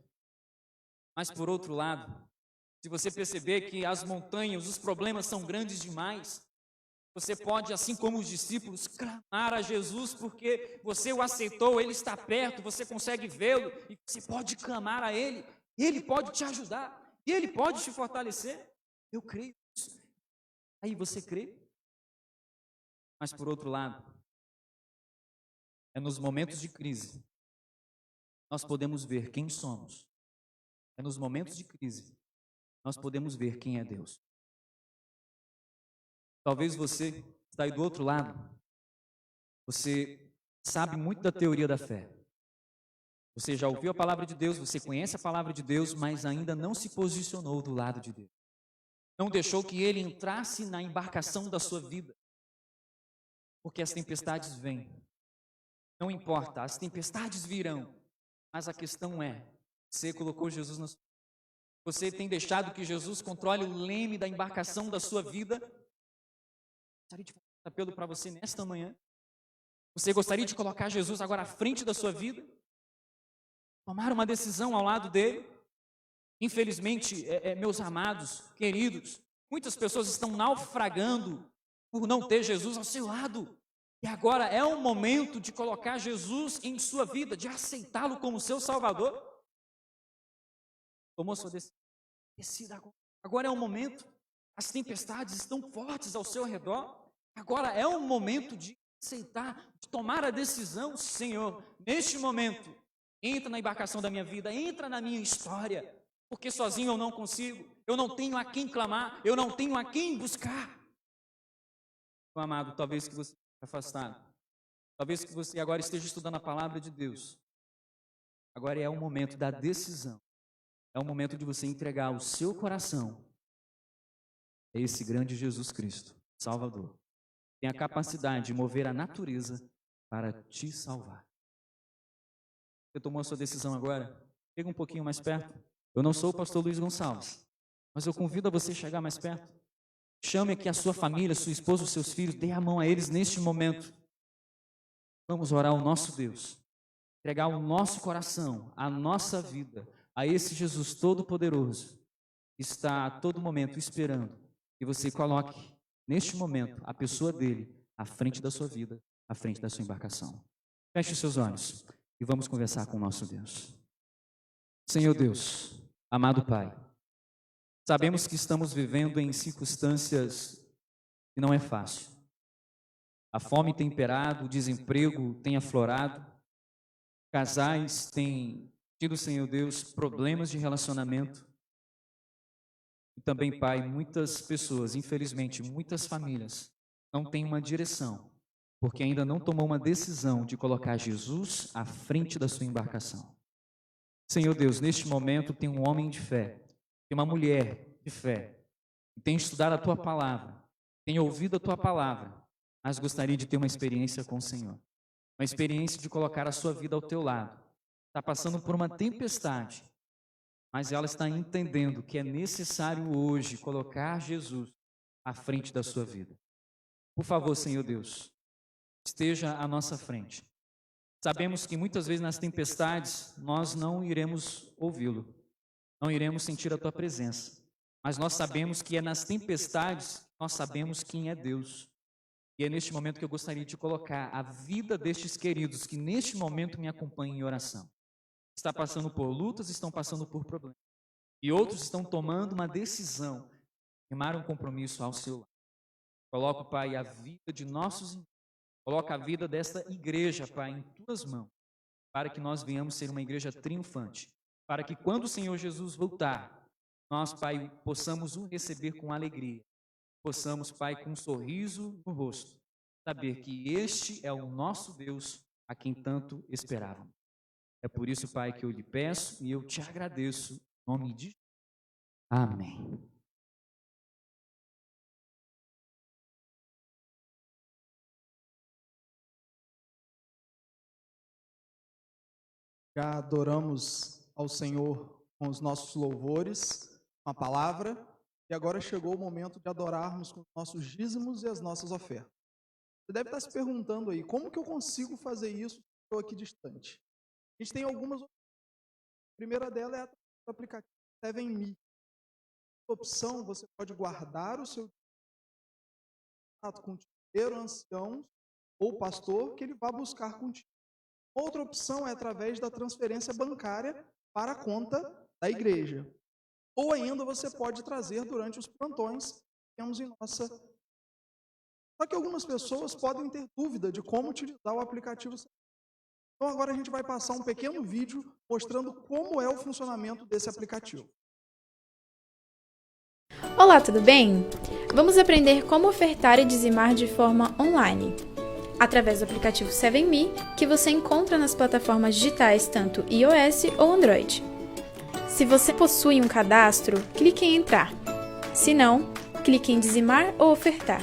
Mas por outro lado, se você perceber que as montanhas, os problemas são grandes demais, você pode, assim como os discípulos, clamar a Jesus, porque você o aceitou, Ele está perto, você consegue vê-lo, e você pode clamar a Ele, Ele pode te ajudar, e Ele pode te fortalecer. Eu creio nisso. Aí você crê? Mas por outro lado, é nos momentos de crise, nós podemos ver quem somos. É nos momentos de crise, nós podemos ver quem é Deus. Talvez você está aí do outro lado, você sabe muito da teoria da fé. Você já ouviu a palavra de Deus, você conhece a palavra de Deus, mas ainda não se posicionou do lado de Deus. Não deixou que Ele entrasse na embarcação da sua vida. Porque as tempestades vêm. Não importa, as tempestades virão. Mas a questão é, você colocou Jesus na sua vida. Você tem deixado que Jesus controle o leme da embarcação da sua vida? Gostaria de fazer um apelo para você nesta manhã. Você gostaria de colocar Jesus agora à frente da sua vida? Tomar uma decisão ao lado dele? Infelizmente, meus amados, queridos, muitas pessoas estão naufragando por não ter Jesus ao seu lado. E agora é o momento de colocar Jesus em sua vida, de aceitá-lo como seu Salvador. Tomou sua decisão? Agora é o momento. As tempestades estão fortes ao seu redor. Agora é o momento de aceitar, de tomar a decisão. Senhor, neste momento, entra na embarcação da minha vida, entra na minha história, porque sozinho eu não consigo, eu não tenho a quem clamar, eu não tenho a quem buscar. Meu amado, talvez que você esteja afastado, talvez que você agora esteja estudando a palavra de Deus. Agora é o momento da decisão, é o momento de você entregar o seu coração a esse grande Jesus Cristo, Salvador. Tem a capacidade de mover a natureza para te salvar. Você tomou a sua decisão agora? Chega um pouquinho mais perto. Eu não sou o pastor Luiz Gonçalves, mas eu convido a você chegar mais perto. Chame aqui a sua família, sua esposa, os seus filhos, dê a mão a eles neste momento. Vamos orar ao nosso Deus. entregar o nosso coração, a nossa vida a esse Jesus Todo-Poderoso, que está a todo momento esperando que você coloque, neste momento, a pessoa dele à frente da sua vida, à frente da sua embarcação. Feche os seus olhos e vamos conversar com o nosso Deus. Senhor Deus, amado Pai, sabemos que estamos vivendo em circunstâncias que não é fácil. A fome tem imperado, o desemprego tem aflorado, casais têm tido, Senhor Deus, problemas de relacionamento. E também, Pai, muitas pessoas, infelizmente, muitas famílias não têm uma direção, porque ainda não tomou uma decisão de colocar Jesus à frente da sua embarcação. Senhor Deus, neste momento tem um homem de fé, tem uma mulher de fé, que tem estudado a Tua Palavra, tem ouvido a Tua Palavra, mas gostaria de ter uma experiência com o Senhor. Uma experiência de colocar a sua vida ao Teu lado. Está passando por uma tempestade, mas ela está entendendo que é necessário hoje colocar Jesus à frente da sua vida. Por favor, Senhor Deus, esteja à nossa frente. Sabemos que muitas vezes nas tempestades nós não iremos ouvi-lo, não iremos sentir a Tua presença, mas nós sabemos que é nas tempestades nós sabemos quem é Deus. E é neste momento que eu gostaria de colocar a vida destes queridos que neste momento me acompanham em oração. Está passando por lutas, estão passando por problemas. E outros estão tomando uma decisão, firmar um compromisso ao seu lado. Coloco, Pai, a vida de nossos irmãos, coloca a vida desta igreja, Pai, em Tuas mãos, para que nós venhamos ser uma igreja triunfante, para que quando o Senhor Jesus voltar, nós, Pai, possamos o receber com alegria, possamos, Pai, com um sorriso no rosto, saber que este é o nosso Deus a quem tanto esperávamos. É por isso, Pai, que eu lhe peço e eu te agradeço, em nome de Jesus. Amém.
Já adoramos ao Senhor com os nossos louvores, com a palavra, e agora chegou o momento de adorarmos com os nossos dízimos e as nossas ofertas. Você deve estar se perguntando aí, como que eu consigo fazer isso se estou aqui distante? A gente tem algumas opções. A primeira dela é o aplicativo Seven.me. Essa opção, você pode guardar o seu contato com o tesoureiro, ancião ou pastor, que ele vai buscar contigo. Outra opção é através da transferência bancária para a conta da igreja. Ou ainda você pode trazer durante os plantões que temos em nossa. Só que algumas pessoas podem ter dúvida de como utilizar o aplicativo. Então agora a gente vai passar um pequeno vídeo mostrando como é o funcionamento desse aplicativo.
Olá, tudo bem? Vamos aprender como ofertar e dizimar de forma online, através do aplicativo Seven.me, que você encontra nas plataformas digitais tanto iOS ou Android. Se você possui um cadastro, clique em entrar. Se não, clique em dizimar ou ofertar.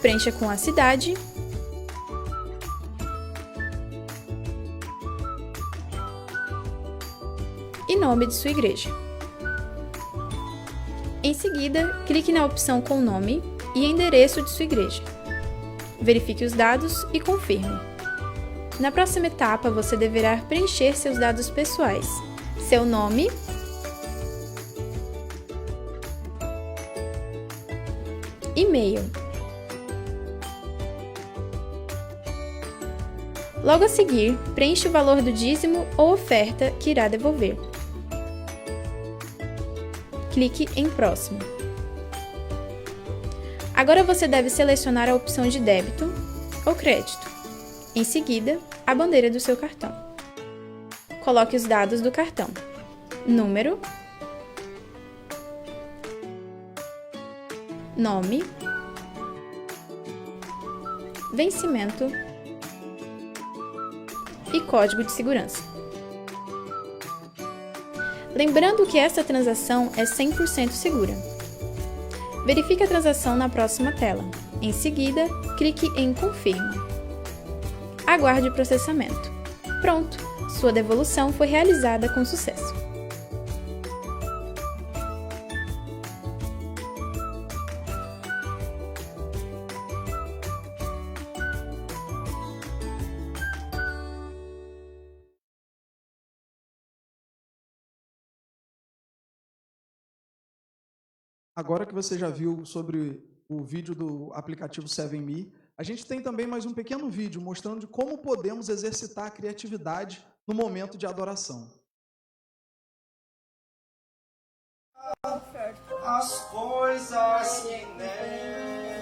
Preencha com a cidade e nome de sua igreja. Em seguida, clique na opção com nome e endereço de sua igreja. Verifique os dados e confirme. Na próxima etapa, você deverá preencher seus dados pessoais, seu nome, e-mail. Logo a seguir, preencha o valor do dízimo ou oferta que irá devolver. Clique em Próximo. Agora você deve selecionar a opção de débito ou crédito. Em seguida, a bandeira do seu cartão. Coloque os dados do cartão: número, nome, vencimento e código de segurança. Lembrando que esta transação é 100% segura. Verifique a transação na próxima tela. Em seguida, clique em Confirme. Aguarde o processamento. Pronto! Sua devolução foi realizada com sucesso.
agora que você já viu sobre o vídeo do aplicativo 7Me, a gente tem também mais um pequeno vídeo mostrando de como podemos exercitar a criatividade no momento de adoração.
As coisas que nelas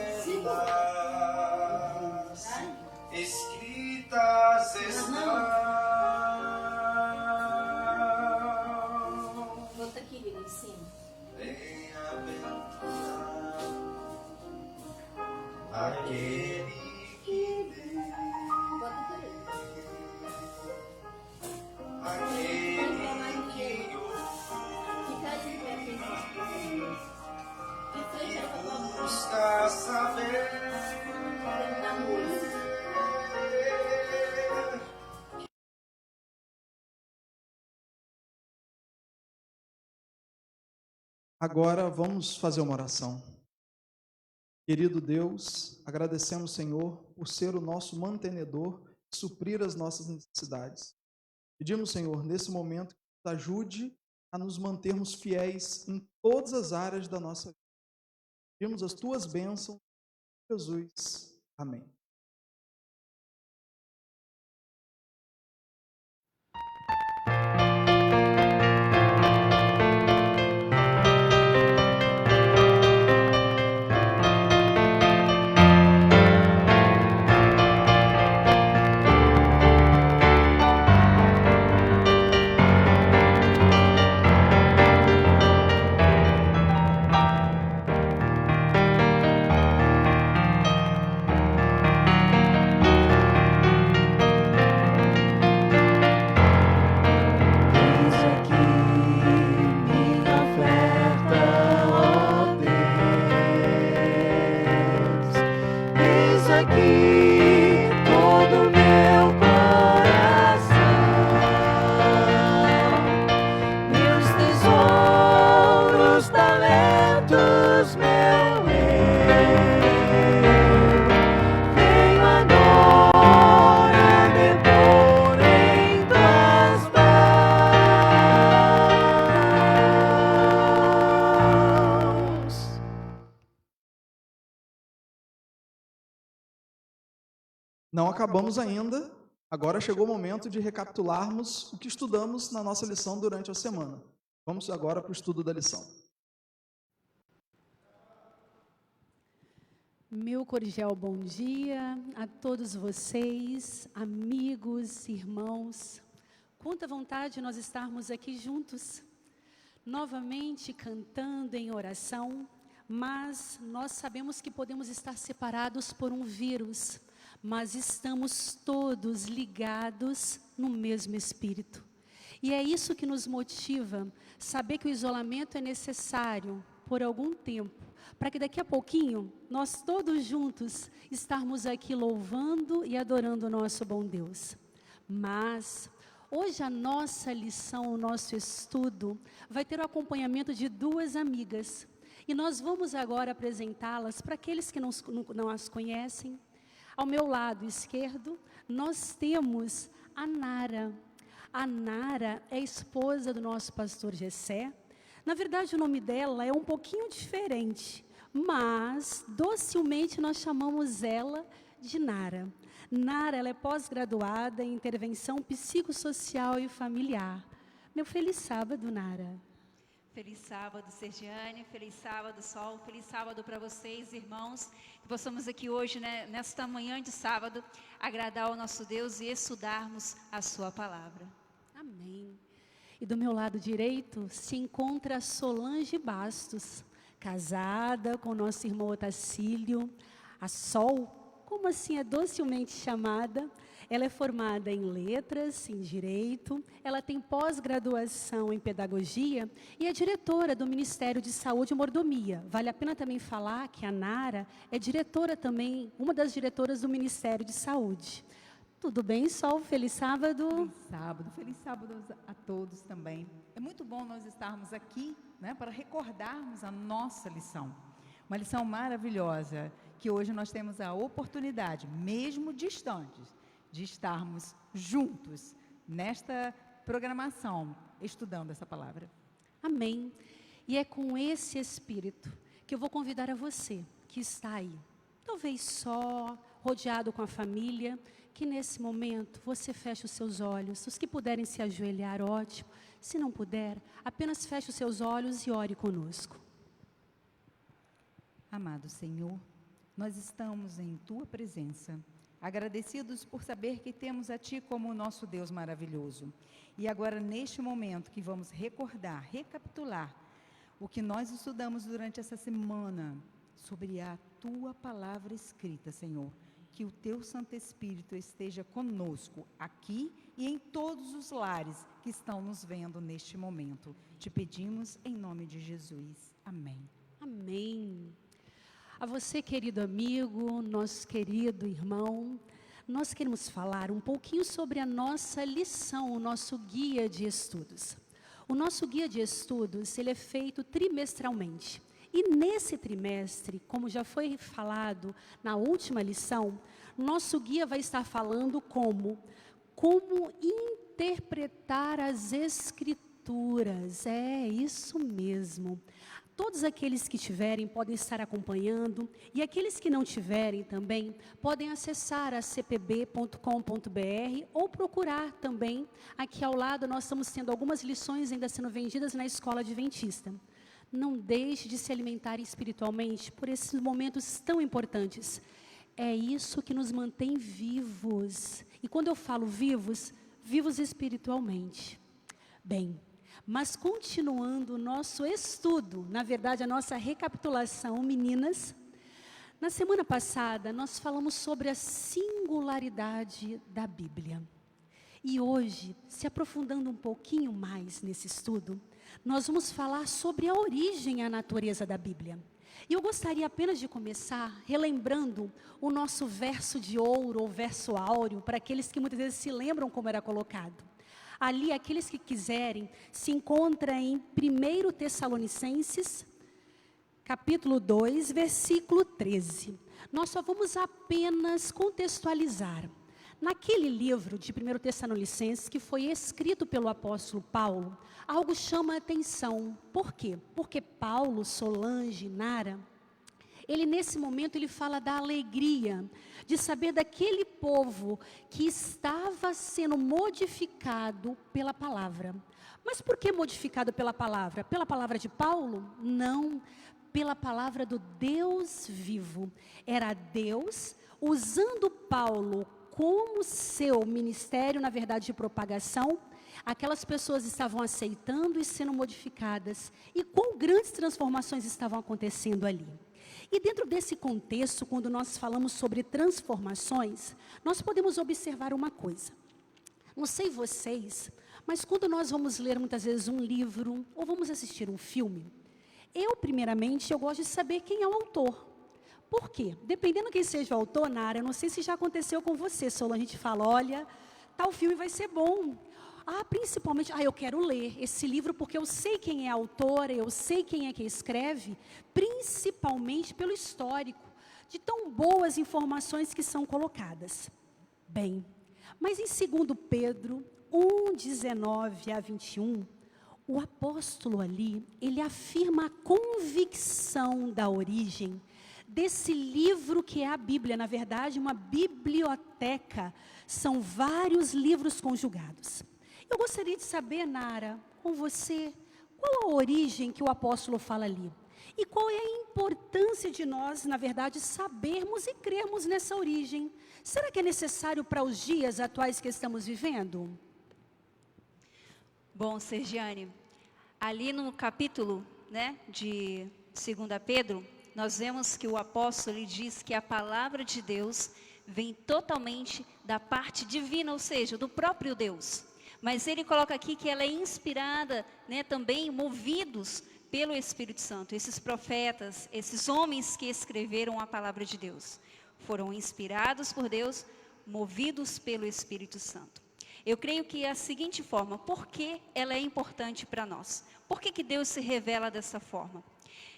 escritas estão.
Bota aqui, Vini, em cima.
Bem-aventurado aquele que lê,
Bota por aí.
aquele que ouve,
Fica aí, de frente aí pra tua mão.
busca saber.
Da música.
Agora vamos fazer uma oração. Querido Deus, agradecemos, Senhor, por ser o nosso mantenedor e suprir as nossas necessidades. Pedimos, Senhor, nesse momento, que nos ajude a nos mantermos fiéis em todas as áreas da nossa vida. Pedimos as tuas bênçãos, Jesus. Amém.
Eis aqui minha oferta, ó Deus. Eis aqui todo meu coração, meus tesouros, talentos, meu venho agora depor em tuas mãos.
Não acabamos ainda. Agora chegou o momento de recapitularmos o que estudamos na nossa lição durante a semana. Vamos agora para o estudo da lição.
Meu cordial bom dia a todos vocês, amigos, irmãos. Quanta vontade nós estarmos aqui juntos, novamente cantando em oração, mas nós sabemos que podemos estar separados por um vírus, mas estamos todos ligados no mesmo Espírito. E é isso que nos motiva, saber que o isolamento é necessário por algum tempo, para que daqui a pouquinho, nós todos juntos, estarmos aqui louvando e adorando o nosso bom Deus. Mas, hoje a nossa lição, o nosso estudo, vai ter o acompanhamento de duas amigas. E nós vamos agora apresentá-las para aqueles que não as conhecem. Ao meu lado esquerdo, nós temos a Nara. A Nara é esposa do nosso pastor Gessé. Na verdade, o nome dela é um pouquinho diferente, mas docilmente nós chamamos ela de Nara. Nara, ela é pós-graduada em intervenção psicossocial e familiar. Meu feliz sábado, Nara.
Feliz sábado, Sergiane, feliz sábado, Sol, feliz sábado para vocês, irmãos, que possamos aqui hoje, né, nesta manhã de sábado, agradar ao nosso Deus e estudarmos a sua palavra.
Amém. E do meu lado direito se encontra Solange Bastos, casada com nosso irmão Otacílio, a Sol, como assim é docilmente chamada. Ela é formada em letras, em direito, ela tem pós-graduação em pedagogia e é diretora do Ministério de Saúde e Mordomia. Vale a pena também falar que a Nara é diretora também, uma das diretoras do Ministério de Saúde. Tudo bem, Sol? Feliz sábado.
Feliz sábado a todos também. É muito bom nós estarmos aqui, né, para recordarmos a nossa lição. Uma lição maravilhosa, que hoje nós temos a oportunidade, mesmo distantes, de estarmos juntos nesta programação, estudando essa palavra.
Amém. E é com esse espírito que eu vou convidar a você que está aí, talvez só, rodeado com a família, que nesse momento você feche os seus olhos. Os que puderem se ajoelhar, ótimo. Se não puder, apenas feche os seus olhos e ore conosco.
Amado Senhor, nós estamos em Tua presença, agradecidos por saber que temos a Ti como o nosso Deus maravilhoso. E agora, neste momento que vamos recordar, recapitular o que nós estudamos durante essa semana sobre a Tua palavra escrita, Senhor, que o Teu Santo Espírito esteja conosco aqui e em todos os lares que estão nos vendo neste momento. Te pedimos em nome de Jesus. Amém.
Amém. A você, querido amigo, nosso querido irmão, nós queremos falar um pouquinho sobre a nossa lição, o nosso guia de estudos. O nosso guia de estudos, ele é feito trimestralmente. E nesse trimestre, como já foi falado na última lição, nosso guia vai estar falando como interpretar as Escrituras. É isso mesmo. Todos aqueles que tiverem podem estar acompanhando, e aqueles que não tiverem também podem acessar a cpb.com.br ou procurar também. Aqui ao lado nós estamos tendo algumas lições ainda sendo vendidas na Escola Adventista. Não deixe de se alimentar espiritualmente por esses momentos tão importantes. É isso que nos mantém vivos. E quando eu falo vivos, vivos espiritualmente. Bem, mas continuando o nosso estudo, na verdade a nossa recapitulação, meninas, na semana passada nós falamos sobre a singularidade da Bíblia. E hoje, se aprofundando um pouquinho mais nesse estudo, nós vamos falar sobre a origem e a natureza da Bíblia. E eu gostaria apenas de começar relembrando o nosso verso de ouro ou verso áureo, para aqueles que muitas vezes se lembram como era colocado. Ali, aqueles que quiserem, se encontra em 1 Tessalonicenses, capítulo 2, versículo 13. Nós só vamos apenas contextualizar. Naquele livro de 1 Tessalonicenses, que foi escrito pelo apóstolo Paulo, algo chama a atenção. Por quê? Porque Paulo, Solange, Nara, ele nesse momento ele fala da alegria de saber daquele povo que estava sendo modificado pela palavra. Mas por que modificado pela palavra? Pela palavra de Paulo? Não, pela palavra do Deus vivo. Era Deus usando Paulo como seu ministério, na verdade, de propagação. Aquelas pessoas estavam aceitando e sendo modificadas. E quão grandes transformações estavam acontecendo ali. E dentro desse contexto, quando nós falamos sobre transformações, nós podemos observar uma coisa. Não sei vocês, mas quando nós vamos ler muitas vezes um livro, ou vamos assistir um filme, primeiramente, eu gosto de saber quem é o autor. Por quê? Dependendo quem seja o autor, Nara, eu não sei se já aconteceu com você, Solon, a gente fala, olha, tal filme vai ser bom. Principalmente, eu quero ler esse livro porque eu sei quem é a autora, eu sei quem é que escreve, principalmente pelo histórico, de tão boas informações que são colocadas. Bem, mas em 2 Pedro 1:19-21, o apóstolo ali, ele afirma a convicção da origem desse livro que é a Bíblia. Na verdade, uma biblioteca, são vários livros conjugados. Eu gostaria de saber, Nara, com você, qual a origem que o apóstolo fala ali? E qual é a importância de nós, na verdade, sabermos e crermos nessa origem? Será que é necessário para os dias atuais que estamos vivendo?
Bom, Sergiane, ali no capítulo, de 2 Pedro, nós vemos que o apóstolo ele diz que a palavra de Deus vem totalmente da parte divina, ou seja, do próprio Deus. Mas ele coloca aqui que ela é inspirada, também movidos pelo Espírito Santo. Esses profetas, esses homens que escreveram a palavra de Deus, foram inspirados por Deus, movidos pelo Espírito Santo. Eu creio que é a seguinte forma, por que ela é importante para nós? Por que Deus se revela dessa forma?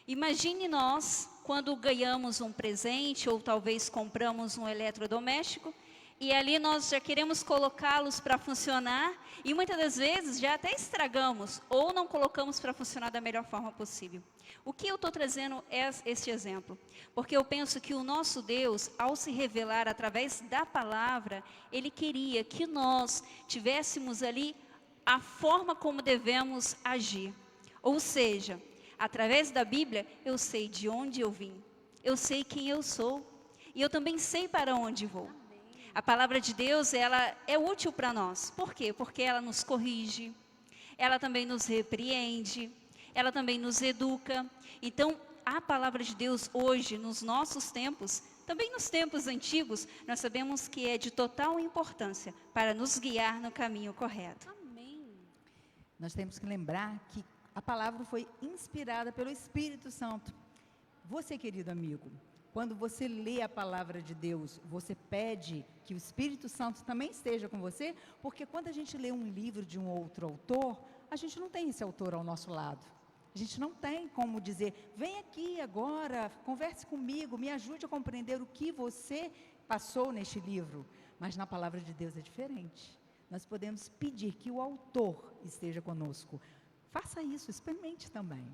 Imagine nós, quando ganhamos um presente ou talvez compramos um eletrodoméstico, e ali nós já queremos colocá-los para funcionar e muitas das vezes já até estragamos ou não colocamos para funcionar da melhor forma possível. O que eu estou trazendo é este exemplo? Porque eu penso que o nosso Deus, ao se revelar através da palavra, Ele queria que nós tivéssemos ali a forma como devemos agir. Ou seja, através da Bíblia, eu sei de onde eu vim, eu sei quem eu sou e eu também sei para onde vou. A palavra de Deus, ela é útil para nós. Por quê? Porque ela nos corrige, ela também nos repreende, ela também nos educa. Então, a palavra de Deus hoje, nos nossos tempos, também nos tempos antigos, nós sabemos que é de total importância para nos guiar no caminho correto.
Nós temos que lembrar que a palavra foi inspirada pelo Espírito Santo. Você, querido amigo, quando você lê a palavra de Deus, você pede que o Espírito Santo também esteja com você, porque quando a gente lê um livro de um outro autor, a gente não tem esse autor ao nosso lado. A gente não tem como dizer, vem aqui agora, converse comigo, me ajude a compreender o que você passou neste livro. Mas na palavra de Deus é diferente. Nós podemos pedir que o autor esteja conosco. Faça isso, experimente também.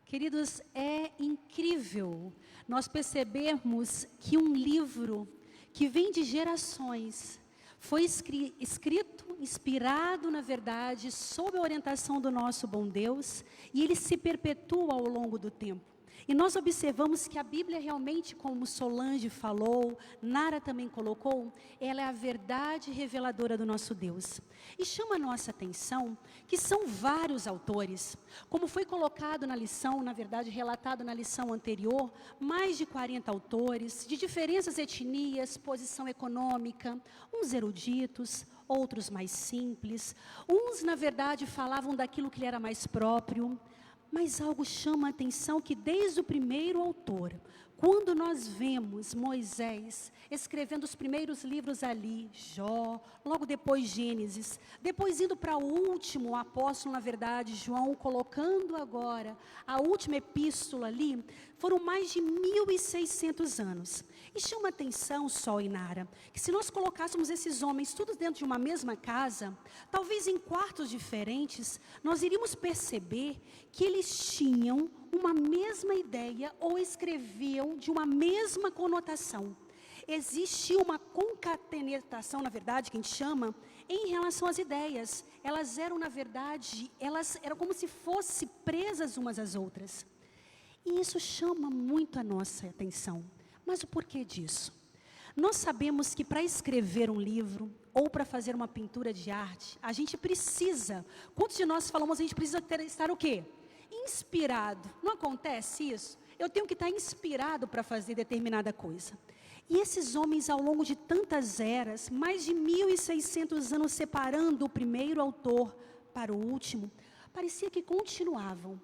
Queridos, é incrível nós percebermos que um livro que vem de gerações foi escrito, inspirado, na verdade, sob a orientação do nosso bom Deus, e ele se perpetua ao longo do tempo. E nós observamos que a Bíblia realmente, como Solange falou, Nara também colocou, ela é a verdade reveladora do nosso Deus. E chama a nossa atenção que são vários autores, como foi colocado na lição, na verdade relatado na lição anterior, mais de 40 autores, de diferentes etnias, posição econômica, uns eruditos, outros mais simples, uns na verdade falavam daquilo que lhe era mais próprio. Mas algo chama a atenção que desde o primeiro autor, quando nós vemos Moisés escrevendo os primeiros livros ali, Jó, logo depois Gênesis, depois indo para o último, o apóstolo, na verdade, João, colocando agora a última epístola ali, foram mais de 1.600 anos. E chama a atenção, Sol e Nara, que se nós colocássemos esses homens todos dentro de uma mesma casa, talvez em quartos diferentes, nós iríamos perceber que eles tinham uma mesma ideia ou escreviam de uma mesma conotação. Existia uma concatenação, na verdade, que a gente chama, em relação às ideias. Elas eram, na verdade, elas eram como se fossem presas umas às outras. E isso chama muito a nossa atenção. Mas o porquê disso? Nós sabemos que para escrever um livro ou para fazer uma pintura de arte, a gente precisa, quantos de nós falamos, a gente precisa estar o quê? Inspirado. Não acontece isso? Eu tenho que estar inspirado para fazer determinada coisa. E esses homens, ao longo de tantas eras, mais de 1.600 anos separando o primeiro autor para o último, parecia que continuavam.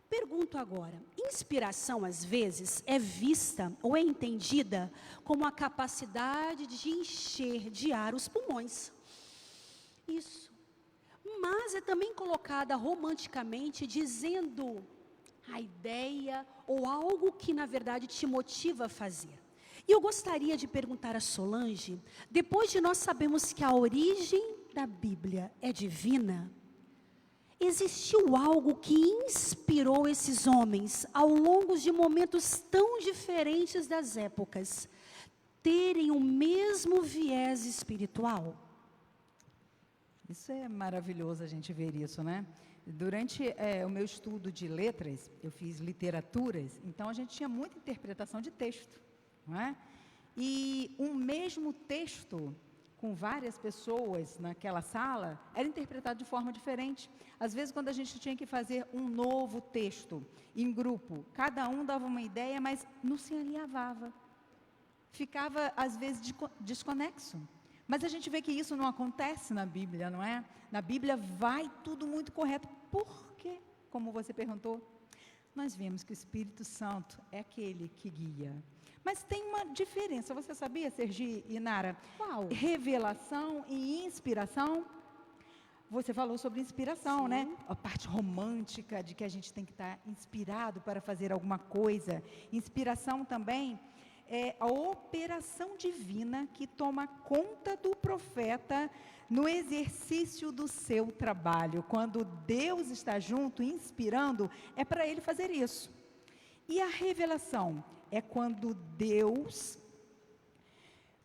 Pergunto agora, inspiração às vezes é vista ou é entendida como a capacidade de encher de ar os pulmões. Isso. Mas é também colocada romanticamente dizendo a ideia ou algo que na verdade te motiva a fazer. E eu gostaria de perguntar a Solange, depois de nós sabermos que a origem da Bíblia é divina, existiu algo que inspirou esses homens, ao longo de momentos tão diferentes das épocas, terem o mesmo viés espiritual?
Isso é maravilhoso a gente ver isso, né? Durante o meu estudo de letras, eu fiz literaturas, então a gente tinha muita interpretação de texto, não é? E um mesmo texto, com várias pessoas naquela sala, era interpretado de forma diferente. Às vezes, quando a gente tinha que fazer um novo texto em grupo, cada um dava uma ideia, mas não se alinhavava. Ficava, às vezes, desconexo. Mas a gente vê que isso não acontece na Bíblia, não é? Na Bíblia vai tudo muito correto. Por quê? Como você perguntou, nós vemos que o Espírito Santo é aquele que guia. Mas tem uma diferença, você sabia, Sergi e Nara?
Qual?
Revelação e inspiração. Você falou sobre inspiração, sim, né? A parte romântica de que a gente tem que estar inspirado para fazer alguma coisa. Inspiração também é a operação divina que toma conta do profeta no exercício do seu trabalho. Quando Deus está junto, inspirando, é para ele fazer isso. E a revelação é quando Deus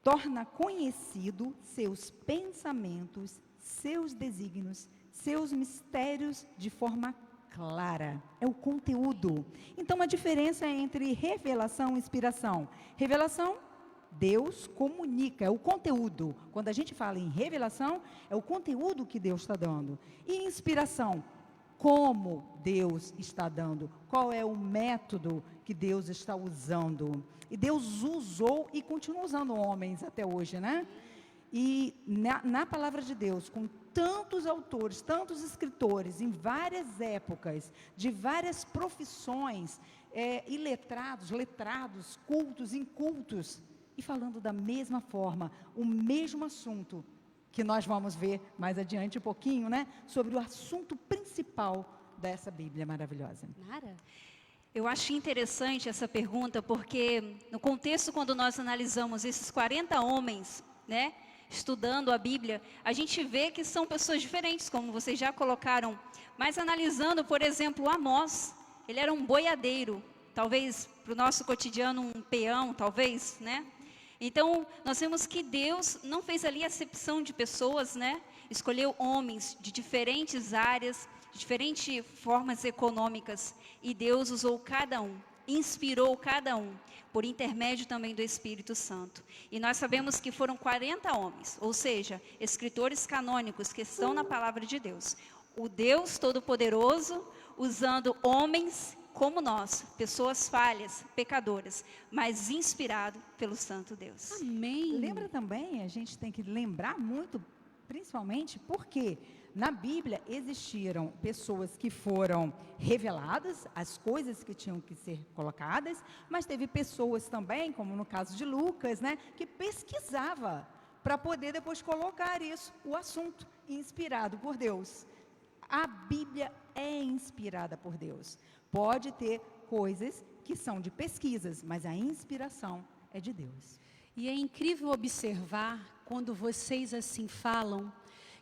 torna conhecido seus pensamentos, seus desígnios, seus mistérios de forma clara. É o conteúdo. Então, a diferença entre revelação e inspiração. Revelação, Deus comunica, é o conteúdo. Quando a gente fala em revelação, é o conteúdo que Deus está dando. E inspiração, como Deus está dando, qual é o método que Deus está usando. E Deus usou e continua usando homens até hoje, né? E na palavra de Deus, com tantos autores, tantos escritores, em várias épocas, de várias profissões, iletrados, letrados, cultos, incultos, e falando da mesma forma, o mesmo assunto, que nós vamos ver mais adiante um pouquinho, né? Sobre o assunto principal dessa Bíblia maravilhosa.
Nara? Eu acho interessante essa pergunta, porque no contexto, quando nós analisamos esses 40 homens, né, estudando a Bíblia, a gente vê que são pessoas diferentes, como vocês já colocaram. Mas analisando, por exemplo, Amós, ele era um boiadeiro, talvez para o nosso cotidiano um peão, talvez, né? Então, nós vemos que Deus não fez ali acepção de pessoas, né? Escolheu homens de diferentes áreas, de diferentes formas econômicas, e Deus usou cada um, inspirou cada um, por intermédio também do Espírito Santo. E nós sabemos que foram 40 homens, ou seja, escritores canônicos que estão na palavra de Deus. O Deus Todo-Poderoso usando homens como nós, pessoas falhas, pecadoras, mas inspirado pelo Santo Deus.
Amém.
Lembra também, a gente tem que lembrar muito, principalmente, porque na Bíblia existiram pessoas que foram reveladas, as coisas que tinham que ser colocadas, mas teve pessoas também, como no caso de Lucas, né, que pesquisava para poder depois colocar isso, o assunto, inspirado por Deus. A Bíblia é inspirada por Deus. Pode ter coisas que são de pesquisas, mas a inspiração é de Deus.
E é incrível observar, quando vocês assim falam,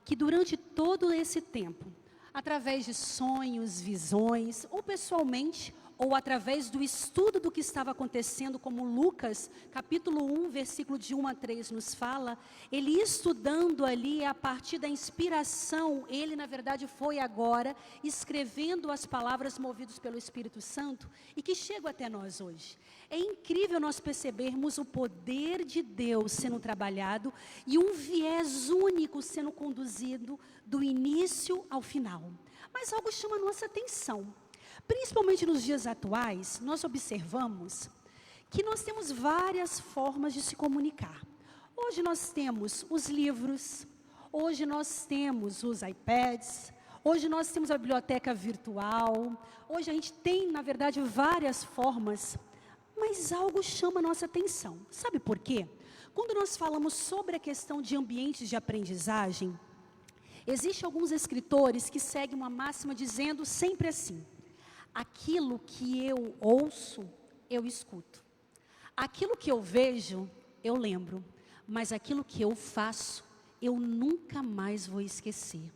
que durante todo esse tempo, através de sonhos, visões, ou pessoalmente, ou através do estudo do que estava acontecendo, como Lucas, capítulo 1, versículo de 1 a 3 nos fala, ele estudando ali a partir da inspiração, ele na verdade foi agora escrevendo as palavras movidos pelo Espírito Santo e que chegam até nós hoje. É incrível nós percebermos o poder de Deus sendo trabalhado e um viés único sendo conduzido do início ao final. Mas algo chama a nossa atenção. Principalmente nos dias atuais, nós observamos que nós temos várias formas de se comunicar. Hoje nós temos os livros, hoje nós temos os iPads, hoje nós temos a biblioteca virtual, hoje a gente tem, na verdade, várias formas, mas algo chama a nossa atenção. Sabe por quê? Quando nós falamos sobre a questão de ambientes de aprendizagem, existem alguns escritores que seguem uma máxima dizendo sempre assim: aquilo que eu ouço, eu escuto. Aquilo que eu vejo, eu lembro. Mas aquilo que eu faço, eu nunca mais vou esquecer.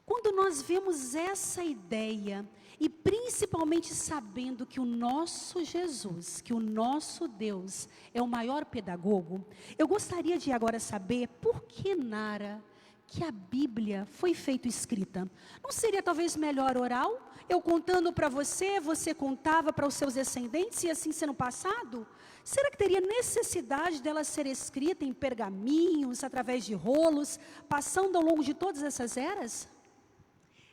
Quando nós vemos essa ideia, e principalmente sabendo que o nosso Jesus, que o nosso Deus é o maior pedagogo, eu gostaria de agora saber por que, Nara, que a Bíblia foi feita escrita. Não seria talvez melhor oral? Eu contando para você, você contava para os seus descendentes e assim sendo passado? Será que teria necessidade dela ser escrita em pergaminhos, através de rolos, passando ao longo de todas essas eras?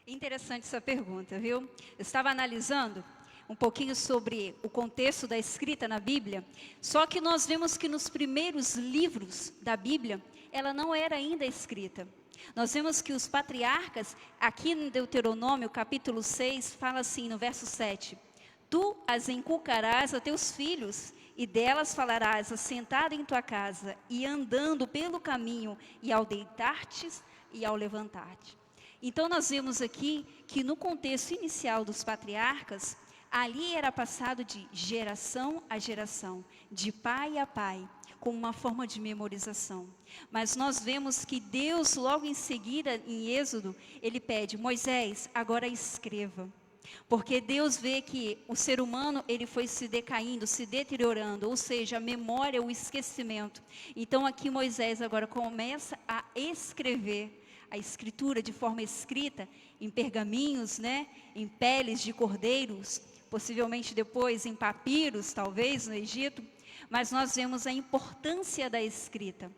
Interessante essa pergunta, viu? Eu estava analisando um pouquinho sobre o contexto da escrita na Bíblia, só que nós vemos que nos primeiros livros da Bíblia, ela não era ainda escrita. Nós vemos que os patriarcas, aqui no Deuteronômio, capítulo 6, fala assim, no verso 7, tu as inculcarás a teus filhos, e delas falarás assentado em tua casa, e andando pelo caminho, e ao deitar-te e ao levantar-te. Então nós vemos aqui que no contexto inicial dos patriarcas, Ali era passado de geração a geração, de pai a pai, como uma forma de memorização. Mas nós vemos que Deus, logo em seguida, em Êxodo, ele pede: Moisés, agora escreva. Porque Deus vê que o ser humano, ele foi se decaindo, se deteriorando, ou seja, a memória, o esquecimento. Então aqui Moisés agora começa a escrever a escritura de forma escrita, em pergaminhos, né? Em peles de cordeiros, possivelmente depois em papiros, talvez, no Egito. Mas nós vemos a importância da escrita.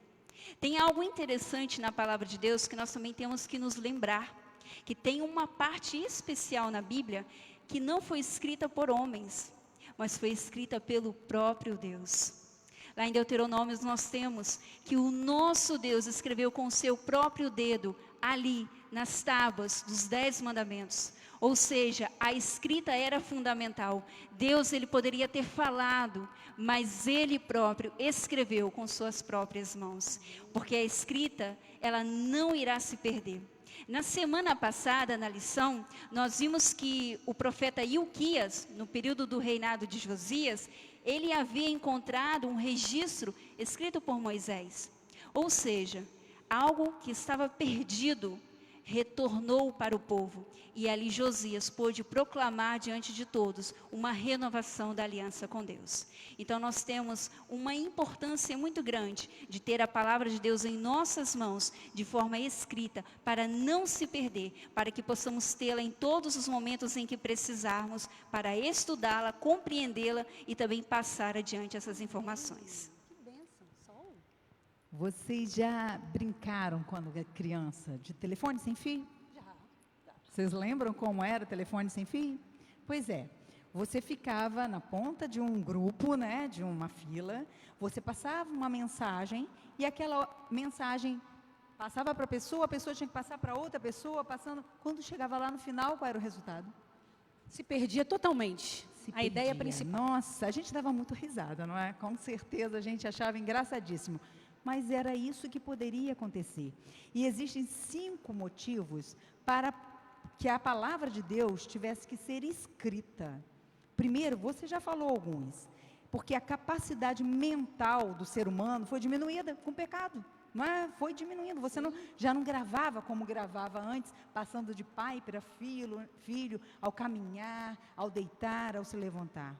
Tem algo interessante na palavra de Deus que nós também temos que nos lembrar, que tem uma parte especial na Bíblia que não foi escrita por homens, mas foi escrita pelo próprio Deus. Lá em Deuteronômio nós temos que o nosso Deus escreveu com o seu próprio dedo, ali, nas tábuas dos 10 mandamentos. Ou seja, a escrita era fundamental. Deus, ele poderia ter falado, mas ele próprio escreveu com suas próprias mãos. Porque a escrita, ela não irá se perder. Na semana passada, na lição, nós vimos que o profeta Ilquias, no período do reinado de Josias, ele havia encontrado um registro escrito por Moisés. Ou seja, algo que estava perdido retornou para o povo. E ali Josias pôde proclamar diante de todos uma renovação da aliança com Deus. Então nós temos uma importância muito grande de ter a palavra de Deus em nossas mãos, de forma escrita, para não se perder, para que possamos tê-la em todos os momentos em que precisarmos, para estudá-la, compreendê-la e também passar adiante essas informações.
Vocês já brincaram quando era criança de telefone sem fio? Já. Vocês lembram como era o telefone sem fio? Pois é, você ficava na ponta de um grupo, né, de uma fila, você passava uma mensagem e aquela mensagem passava para a pessoa tinha que passar para outra pessoa, passando. Quando chegava lá no final, qual era o resultado?
Se perdia totalmente. A ideia principal.
Nossa, a gente dava muito risada, não é? Com certeza a gente achava engraçadíssimo. Mas era isso que poderia acontecer. E existem 5 motivos para que a palavra de Deus tivesse que ser escrita. Primeiro, você já falou alguns, porque a capacidade mental do ser humano foi diminuída com o pecado. Não é? Foi diminuindo, você já não gravava como gravava antes, passando de pai para filho, ao caminhar, ao deitar, ao se levantar.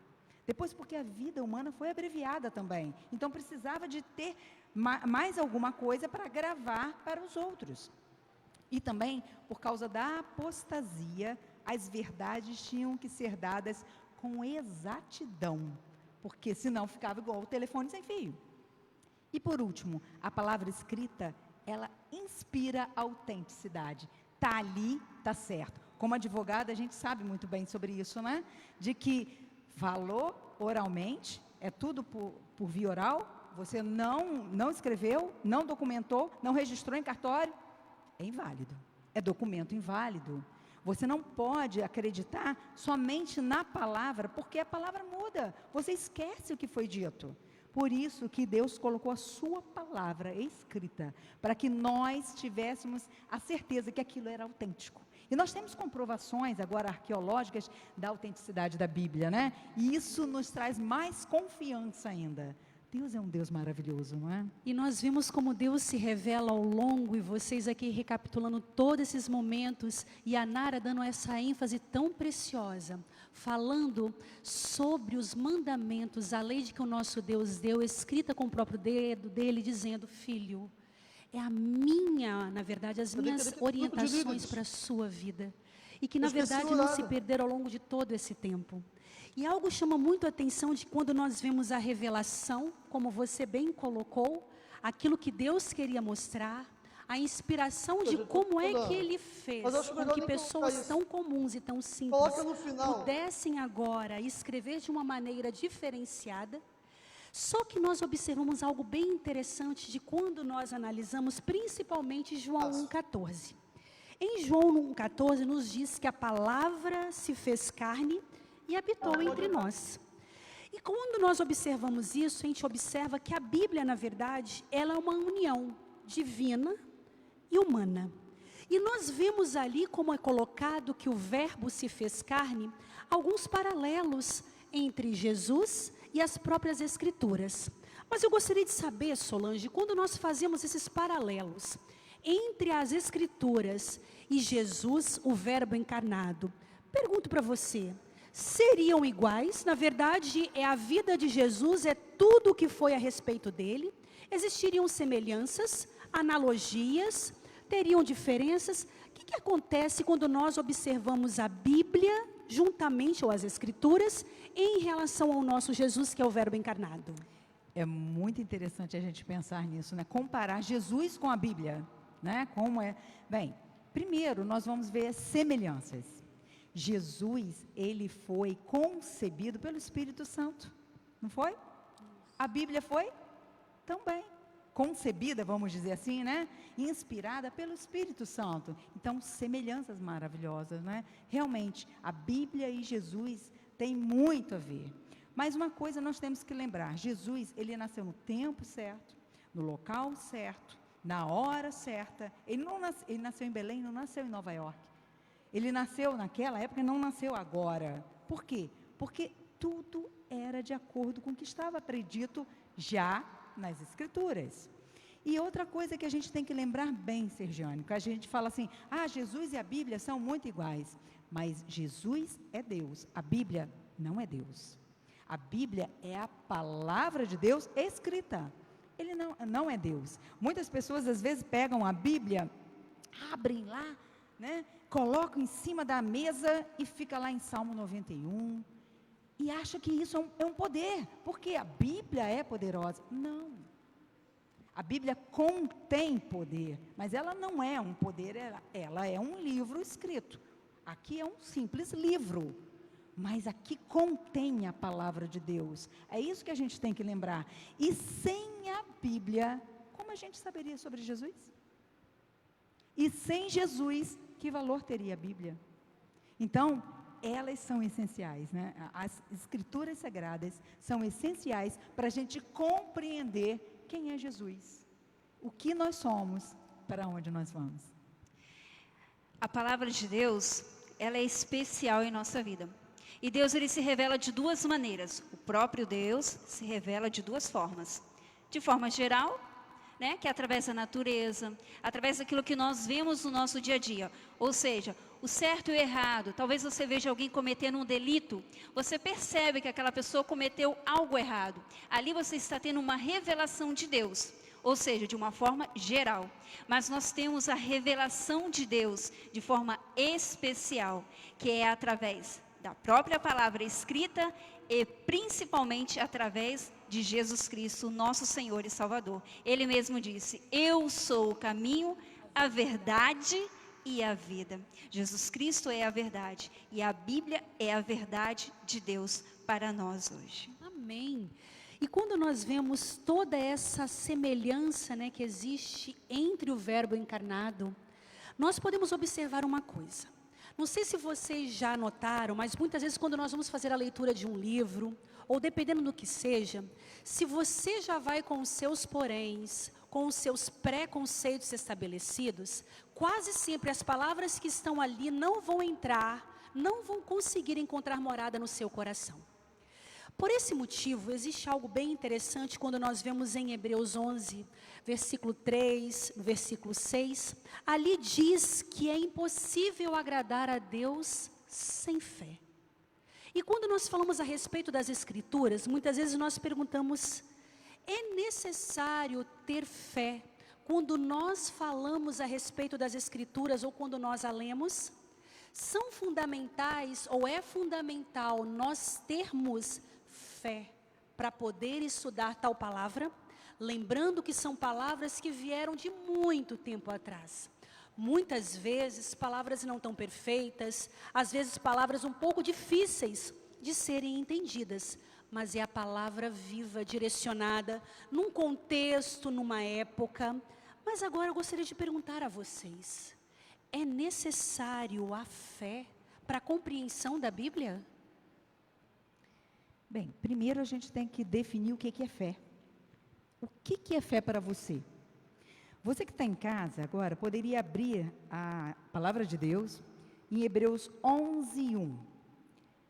Depois, porque a vida humana foi abreviada também, então precisava de ter mais alguma coisa para gravar para os outros. E também, por causa da apostasia, as verdades tinham que ser dadas com exatidão, porque senão ficava igual o telefone sem fio. E por último, a palavra escrita, ela inspira autenticidade. Está ali, está certo. Como advogada, a gente sabe muito bem sobre isso, né? De que falou oralmente, é tudo por via oral, você não escreveu, não documentou, não registrou em cartório, é inválido, é documento inválido. Você não pode acreditar somente na palavra, porque a palavra muda, você esquece o que foi dito. Por isso que Deus colocou a sua palavra escrita, para que nós tivéssemos a certeza que aquilo era autêntico. E nós temos comprovações agora arqueológicas da autenticidade da Bíblia, né? E isso nos traz mais confiança ainda. Deus é um Deus maravilhoso, não é?
E nós vimos como Deus se revela ao longo, e vocês aqui recapitulando todos esses momentos, e a Nara dando essa ênfase tão preciosa, falando sobre os mandamentos, a lei de que o nosso Deus deu, escrita com o próprio dedo dele, dizendo: filho, é na verdade, as minhas orientações para a sua vida. E que na verdade não se perderam ao longo de todo esse tempo. E algo chama muito a atenção de quando nós vemos a revelação, como você bem colocou, aquilo que Deus queria mostrar, a inspiração de como é que Ele fez com que pessoas tão comuns e tão simples pudessem agora escrever de uma maneira diferenciada. Só que nós observamos algo bem interessante de quando nós analisamos principalmente João 1,14. Em João 1,14 nos diz que a palavra se fez carne e habitou entre nós. E quando nós observamos isso, a gente observa que a Bíblia, na verdade, ela é uma união divina e humana. E nós vemos ali, como é colocado que o Verbo se fez carne, alguns paralelos entre Jesus e as próprias Escrituras. Mas eu gostaria de saber, Solange, quando nós fazemos esses paralelos entre as Escrituras e Jesus, o Verbo encarnado, pergunto para você, seriam iguais? Na verdade, a vida de Jesus, é tudo o que foi a respeito dele? Existiriam semelhanças, analogias, teriam diferenças? O que acontece quando nós observamos a Bíblia, juntamente, ou as Escrituras, em relação ao nosso Jesus, que é o Verbo encarnado?
É muito interessante a gente pensar nisso, né? Comparar Jesus com a Bíblia, né? Como é? Bem, primeiro nós vamos ver semelhanças. Jesus, ele foi concebido pelo Espírito Santo, não foi? A Bíblia foi também concebida, vamos dizer assim, né? Inspirada pelo Espírito Santo. Então, semelhanças maravilhosas, né? Realmente, a Bíblia e Jesus têm muito a ver. Mas uma coisa nós temos que lembrar, Jesus, ele nasceu no tempo certo, no local certo, na hora certa. Ele nasceu em Belém, não nasceu em Nova York. Ele nasceu naquela época e não nasceu agora. Por quê? Porque tudo era de acordo com o que estava predito já nas Escrituras. E outra coisa que a gente tem que lembrar bem, Sergiane, que a gente fala assim, Jesus e a Bíblia são muito iguais. Mas Jesus é Deus, a Bíblia não é Deus. A Bíblia é a palavra de Deus escrita. Ele não é Deus. Muitas pessoas às vezes pegam a Bíblia, abrem lá, né, colocam em cima da mesa e fica lá em Salmo 91 e acha que isso é um poder, porque a Bíblia é poderosa. Não. A Bíblia contém poder, mas ela não é um poder, ela é um livro escrito. Aqui é um simples livro, mas aqui contém a palavra de Deus. É isso que a gente tem que lembrar. E sem a Bíblia, como a gente saberia sobre Jesus? E sem Jesus, que valor teria a Bíblia? Então, elas são essenciais, né? As Escrituras Sagradas são essenciais para a gente compreender quem é Jesus, o que nós somos, para onde nós vamos.
A palavra de Deus, ela é especial em nossa vida. E Deus, ele se revela de duas maneiras. O próprio Deus se revela de duas formas. De forma geral, né, que é através da natureza, através daquilo que nós vemos no nosso dia a dia. Ou seja, o certo e o errado. Talvez você veja alguém cometendo um delito, você percebe que aquela pessoa cometeu algo errado. Ali você está tendo uma revelação de Deus. Ou seja, de uma forma geral. Mas nós temos a revelação de Deus de forma especial, que é através da própria palavra escrita e principalmente através de Jesus Cristo, nosso Senhor e Salvador. Ele mesmo disse, eu sou o caminho, a verdade e a vida. Jesus Cristo é a verdade e a Bíblia é a verdade de Deus para nós hoje.
Amém. E quando nós vemos toda essa semelhança, né, que existe entre o Verbo encarnado, nós podemos observar uma coisa. Não sei se vocês já notaram, mas muitas vezes quando nós vamos fazer a leitura de um livro, ou dependendo do que seja, se você já vai com os seus poréns, com os seus preconceitos estabelecidos, quase sempre as palavras que estão ali não vão entrar, não vão conseguir encontrar morada no seu coração. Por esse motivo, existe algo bem interessante quando nós vemos em Hebreus 11, versículo 3, no versículo 6, ali diz que é impossível agradar a Deus sem fé. E quando nós falamos a respeito das Escrituras, muitas vezes nós perguntamos, é necessário ter fé quando nós falamos a respeito das Escrituras ou quando nós a lemos? São fundamentais ou é fundamental nós termos fé para poder estudar tal palavra? Lembrando que são palavras que vieram de muito tempo atrás. Muitas vezes palavras não tão perfeitas, às vezes palavras um pouco difíceis de serem entendidas, mas é a palavra viva, direcionada, num contexto, numa época. Mas agora eu gostaria de perguntar a vocês, é necessário a fé para a compreensão da Bíblia?
Bem, primeiro a gente tem que definir o que é fé. O que é fé para você? Você que está em casa agora, poderia abrir a palavra de Deus em Hebreus 11:1.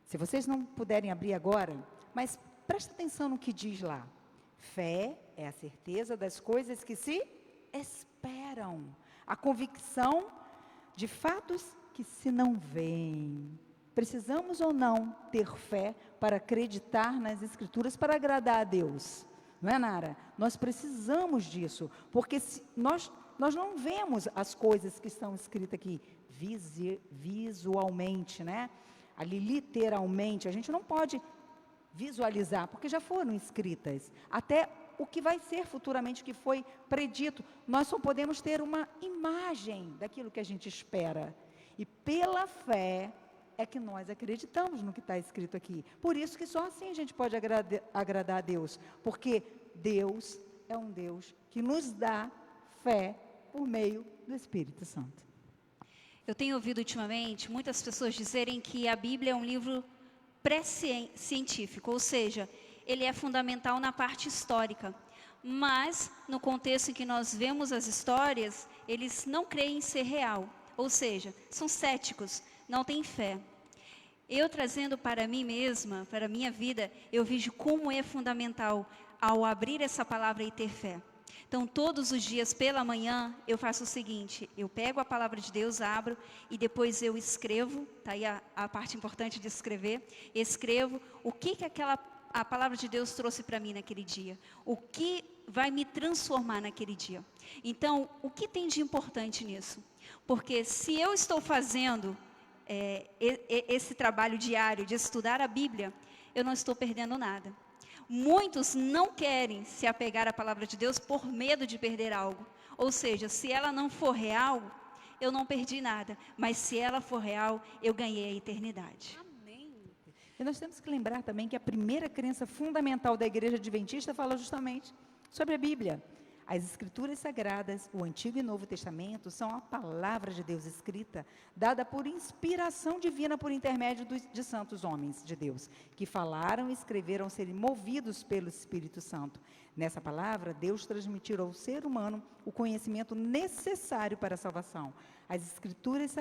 Se vocês não puderem abrir agora, mas presta atenção no que diz lá. Fé é a certeza das coisas que se esperam, a convicção de fatos que se não veem. Precisamos ou não ter fé para acreditar nas Escrituras, para agradar a Deus? Não é, Nara? Nós precisamos disso, porque nós não vemos as coisas que estão escritas aqui visualmente, né? Ali literalmente, a gente não pode visualizar, porque já foram escritas. Até o que vai ser futuramente, o que foi predito, nós só podemos ter uma imagem daquilo que a gente espera. E pela fé é que nós acreditamos no que está escrito aqui. Por isso que só assim a gente pode agradar a Deus, porque Deus é um Deus que nos dá fé por meio do Espírito Santo.
Eu tenho ouvido ultimamente muitas pessoas dizerem que a Bíblia é um livro pré-científico, ou seja, ele é fundamental na parte histórica. Mas, no contexto em que nós vemos as histórias, eles não creem ser real, ou seja, são céticos, não têm fé. Eu trazendo para mim mesma, para a minha vida, eu vejo como é fundamental ao abrir essa palavra e ter fé. Então, todos os dias pela manhã, eu faço o seguinte, eu pego a palavra de Deus, abro e depois eu escrevo, tá aí a parte importante de escrever, escrevo o que a palavra de Deus trouxe para mim naquele dia, o que vai me transformar naquele dia. Então, o que tem de importante nisso? Porque se eu estou fazendo esse trabalho diário de estudar a Bíblia, eu não estou perdendo nada. Muitos não querem se apegar à palavra de Deus por medo de perder algo. Ou seja, se ela não for real, eu não perdi nada. Mas se ela for real, eu ganhei a eternidade.
E nós temos que lembrar também que a primeira crença fundamental da Igreja Adventista fala justamente sobre a Bíblia. As Escrituras Sagradas, o Antigo e Novo Testamento, são a palavra de Deus escrita, dada por inspiração divina por intermédio de santos homens de Deus, que falaram e escreveram serem movidos pelo Espírito Santo. Nessa palavra, Deus transmitiu ao ser humano o conhecimento necessário para a salvação. As Escrituras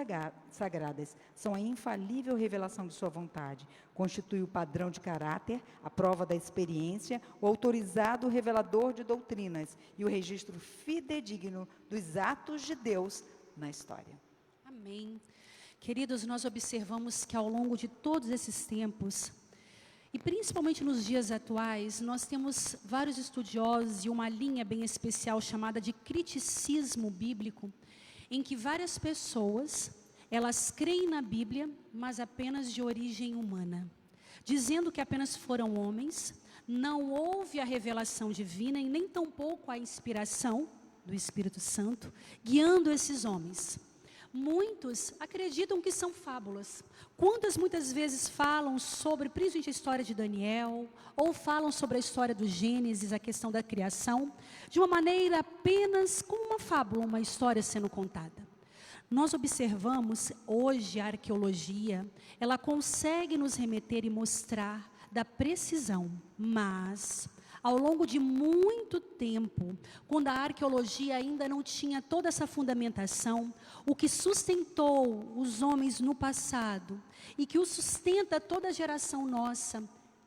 Sagradas são a infalível revelação de sua vontade, constitui o padrão de caráter, a prova da experiência, o autorizado revelador de doutrinas e o registro fidedigno dos atos de Deus na história.
Amém. Queridos, nós observamos que ao longo de todos esses tempos, e principalmente nos dias atuais, nós temos vários estudiosos e uma linha bem especial chamada de criticismo bíblico, em que várias pessoas, elas creem na Bíblia, mas apenas de origem humana, dizendo que apenas foram homens, não houve a revelação divina e nem tampouco a inspiração do Espírito Santo, guiando esses homens. Muitos acreditam que são fábulas. Muitas vezes falam sobre, principalmente a história de Daniel, ou falam sobre a história do Gênesis, a questão da criação, de uma maneira apenas como uma fábula, uma história sendo contada. Nós observamos hoje a arqueologia, ela consegue nos remeter e mostrar da precisão, mas ao longo de muito tempo, quando a arqueologia ainda não tinha toda essa fundamentação, o que sustentou os homens no passado e que o sustenta toda a geração nossa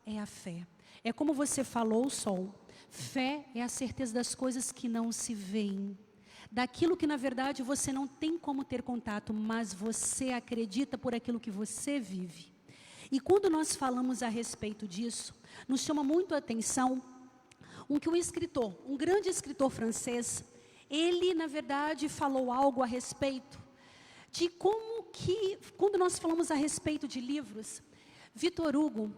é a fé. É como você falou, Sol, fé é a certeza das coisas que não se veem, daquilo que na verdade você não tem como ter contato, mas você acredita por aquilo que você vive. E quando nós falamos a respeito disso, nos chama muito a atenção que um escritor, um grande escritor francês, ele na verdade falou algo a respeito de como que, quando nós falamos a respeito de livros, Victor Hugo,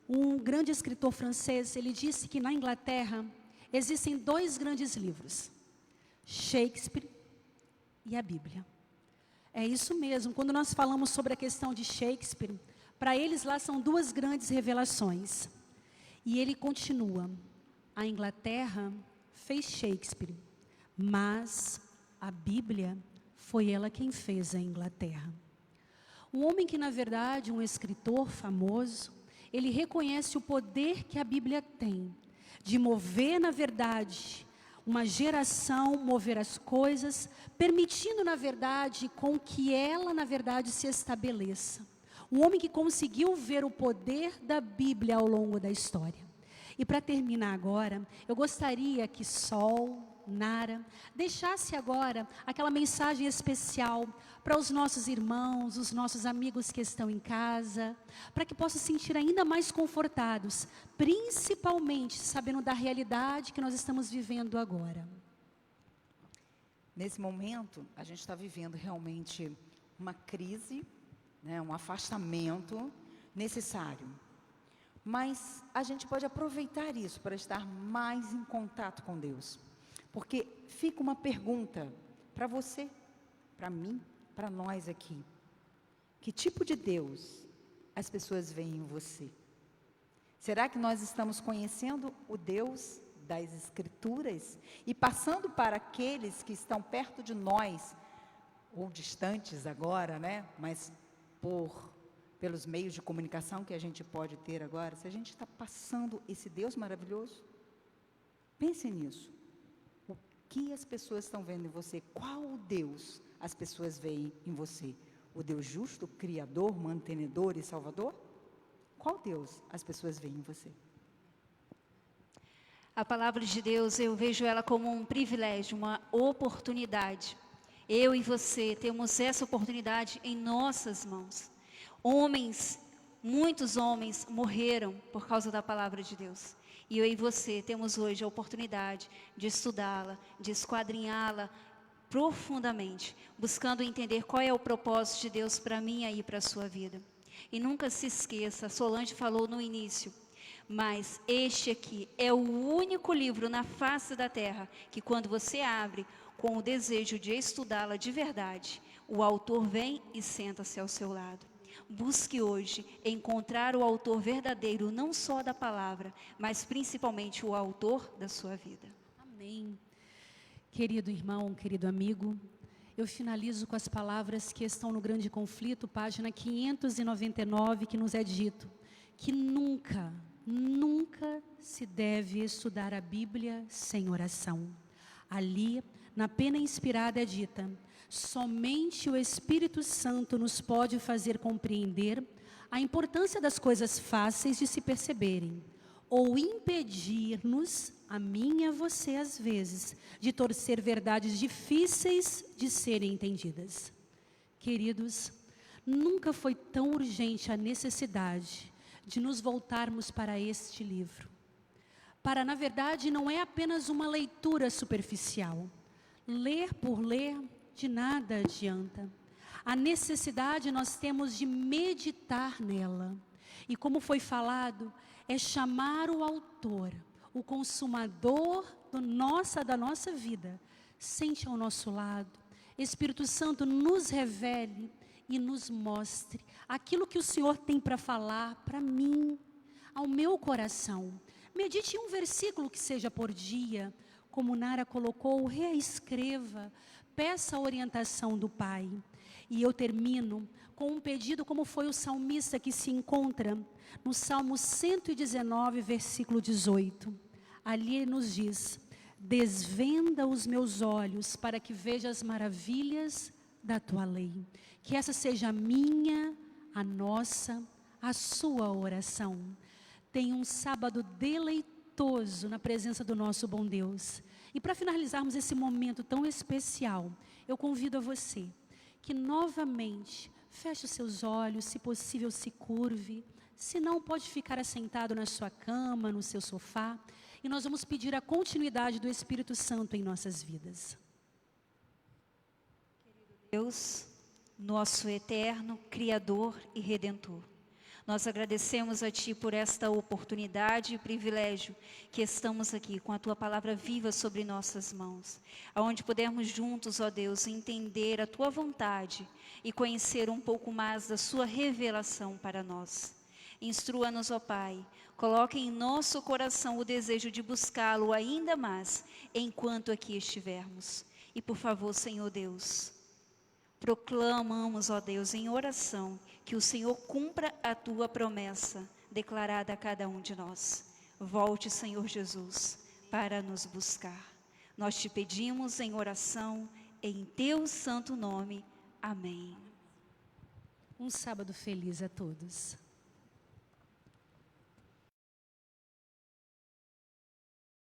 um grande escritor francês, ele disse que na Inglaterra existem dois grandes livros, Shakespeare e a Bíblia. É isso mesmo, quando nós falamos sobre a questão de Shakespeare, para eles lá são duas grandes revelações. E ele continua, a Inglaterra fez Shakespeare, mas a Bíblia foi ela quem fez a Inglaterra. Um homem que na verdade, um escritor famoso, ele reconhece o poder que a Bíblia tem, de mover na verdade, uma geração mover as coisas, permitindo, na verdade, com que ela, na verdade, se estabeleça. Um homem que conseguiu ver o poder da Bíblia ao longo da história. E para terminar agora, eu gostaria que Sol, Nara, deixasse agora aquela mensagem especial para os nossos irmãos, os nossos amigos que estão em casa, para que possam se sentir ainda mais confortados, principalmente sabendo da realidade que nós estamos vivendo agora.
Nesse momento, a gente está vivendo realmente uma crise, né, um afastamento necessário. Mas a gente pode aproveitar isso para estar mais em contato com Deus. Porque fica uma pergunta para você, para mim, para nós aqui. Que tipo de Deus as pessoas veem em você? Será que nós estamos conhecendo o Deus das Escrituras e passando para aqueles que estão perto de nós, ou distantes agora, né? Mas pelos meios de comunicação que a gente pode ter agora, se a gente está passando esse Deus maravilhoso? Pense nisso. O que as pessoas estão vendo em você? Qual Deus as pessoas veem em você? O Deus justo, Criador, mantenedor e Salvador? Qual Deus as pessoas veem em você?
A palavra de Deus, eu vejo ela como um privilégio, uma oportunidade. Eu e você temos essa oportunidade em nossas mãos. Muitos homens morreram por causa da palavra de Deus. E eu e você temos hoje a oportunidade de estudá-la, de esquadrinhá-la profundamente, buscando entender qual é o propósito de Deus para mim e para a sua vida. E nunca se esqueça, Solange falou no início, mas este aqui é o único livro na face da terra que quando você abre com o desejo de estudá-la de verdade, o autor vem e senta-se ao seu lado. Busque hoje encontrar o autor verdadeiro, não só da palavra, mas principalmente o autor da sua vida.
Amém. Querido irmão, querido amigo, eu finalizo com as palavras que estão no Grande Conflito, página 599, que nos é dito que nunca se deve estudar a Bíblia sem oração. Ali, na pena inspirada é dita: somente o Espírito Santo nos pode fazer compreender a importância das coisas fáceis de se perceberem, ou impedir-nos, a mim e a você às vezes, de torcer verdades difíceis de serem entendidas. Queridos, nunca foi tão urgente a necessidade de nos voltarmos para este livro. Para, na verdade, não é apenas uma leitura superficial. Ler por ler, de nada adianta. A necessidade nós temos de meditar nela. E como foi falado, é chamar o autor, o consumador da nossa vida. Sente ao nosso lado. Espírito Santo, nos revele e nos mostre aquilo que o Senhor tem para falar para mim, ao meu coração. Medite em um versículo que seja por dia, como Nara colocou, reescreva, peça a orientação do Pai. E eu termino com um pedido, como foi o salmista que se encontra no Salmo 119, versículo 18. Ali ele nos diz: desvenda os meus olhos para que veja as maravilhas da tua lei. Que essa seja a minha, a nossa, a sua oração. Tenha um sábado deleitoso na presença do nosso bom Deus. E para finalizarmos esse momento tão especial, eu convido a você que novamente feche os seus olhos, se possível se curve, se não pode ficar assentado na sua cama, no seu sofá, e nós vamos pedir a continuidade do Espírito Santo em nossas vidas.
Deus, nosso eterno Criador e Redentor, nós agradecemos a Ti por esta oportunidade e privilégio que estamos aqui com a Tua palavra viva sobre nossas mãos, aonde pudermos juntos, ó Deus, entender a Tua vontade e conhecer um pouco mais da Sua revelação para nós. Instrua-nos, ó Pai, coloque em nosso coração o desejo de buscá-lo ainda mais enquanto aqui estivermos. E por favor, Senhor Deus, proclamamos, ó Deus, em oração, que o Senhor cumpra a Tua promessa, declarada a cada um de nós. Volte, Senhor Jesus, para nos buscar. Nós te pedimos em oração, em teu santo nome. Amém.
Um sábado feliz a todos.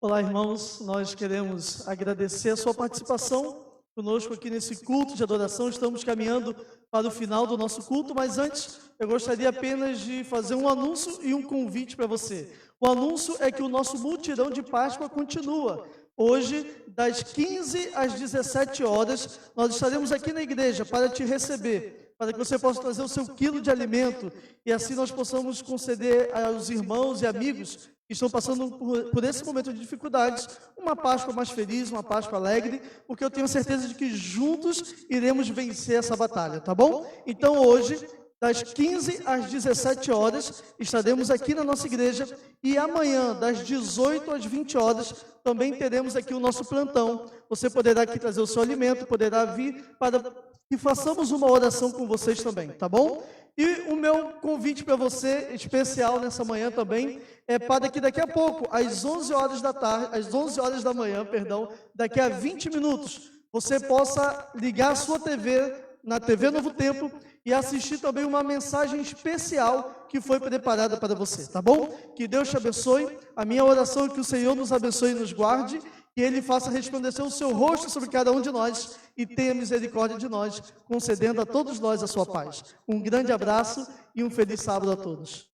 Olá, irmãos. Nós queremos agradecer a sua participação conosco aqui nesse culto de adoração. Estamos caminhando para o final do nosso culto, mas antes eu gostaria apenas de fazer um anúncio e um convite para você. O anúncio é que o nosso mutirão de Páscoa continua. Hoje, das 15 às 17 horas, nós estaremos aqui na igreja para te receber, para que você possa trazer o seu quilo de alimento e assim nós possamos conceder aos irmãos e amigos que estão passando por esse momento de dificuldades, uma Páscoa mais feliz, uma Páscoa alegre, porque eu tenho certeza de que juntos iremos vencer essa batalha, tá bom? Então hoje, das 15 às 17 horas, estaremos aqui na nossa igreja e amanhã, das 18 às 20 horas, também teremos aqui o nosso plantão. Você poderá aqui trazer o seu alimento, poderá vir para que façamos uma oração com vocês também, tá bom? E o meu convite para você, especial nessa manhã também, é para que daqui a pouco, às 11 horas da tarde, às 11 horas da manhã, perdão, daqui a 20 minutos, você possa ligar a sua TV, na TV Novo Tempo, e assistir também uma mensagem especial que foi preparada para você, tá bom? Que Deus te abençoe. A minha oração é que o Senhor nos abençoe e nos guarde, que Ele faça resplandecer o seu rosto sobre cada um de nós e tenha misericórdia de nós, concedendo a todos nós a sua paz. Um grande abraço e um feliz sábado a todos.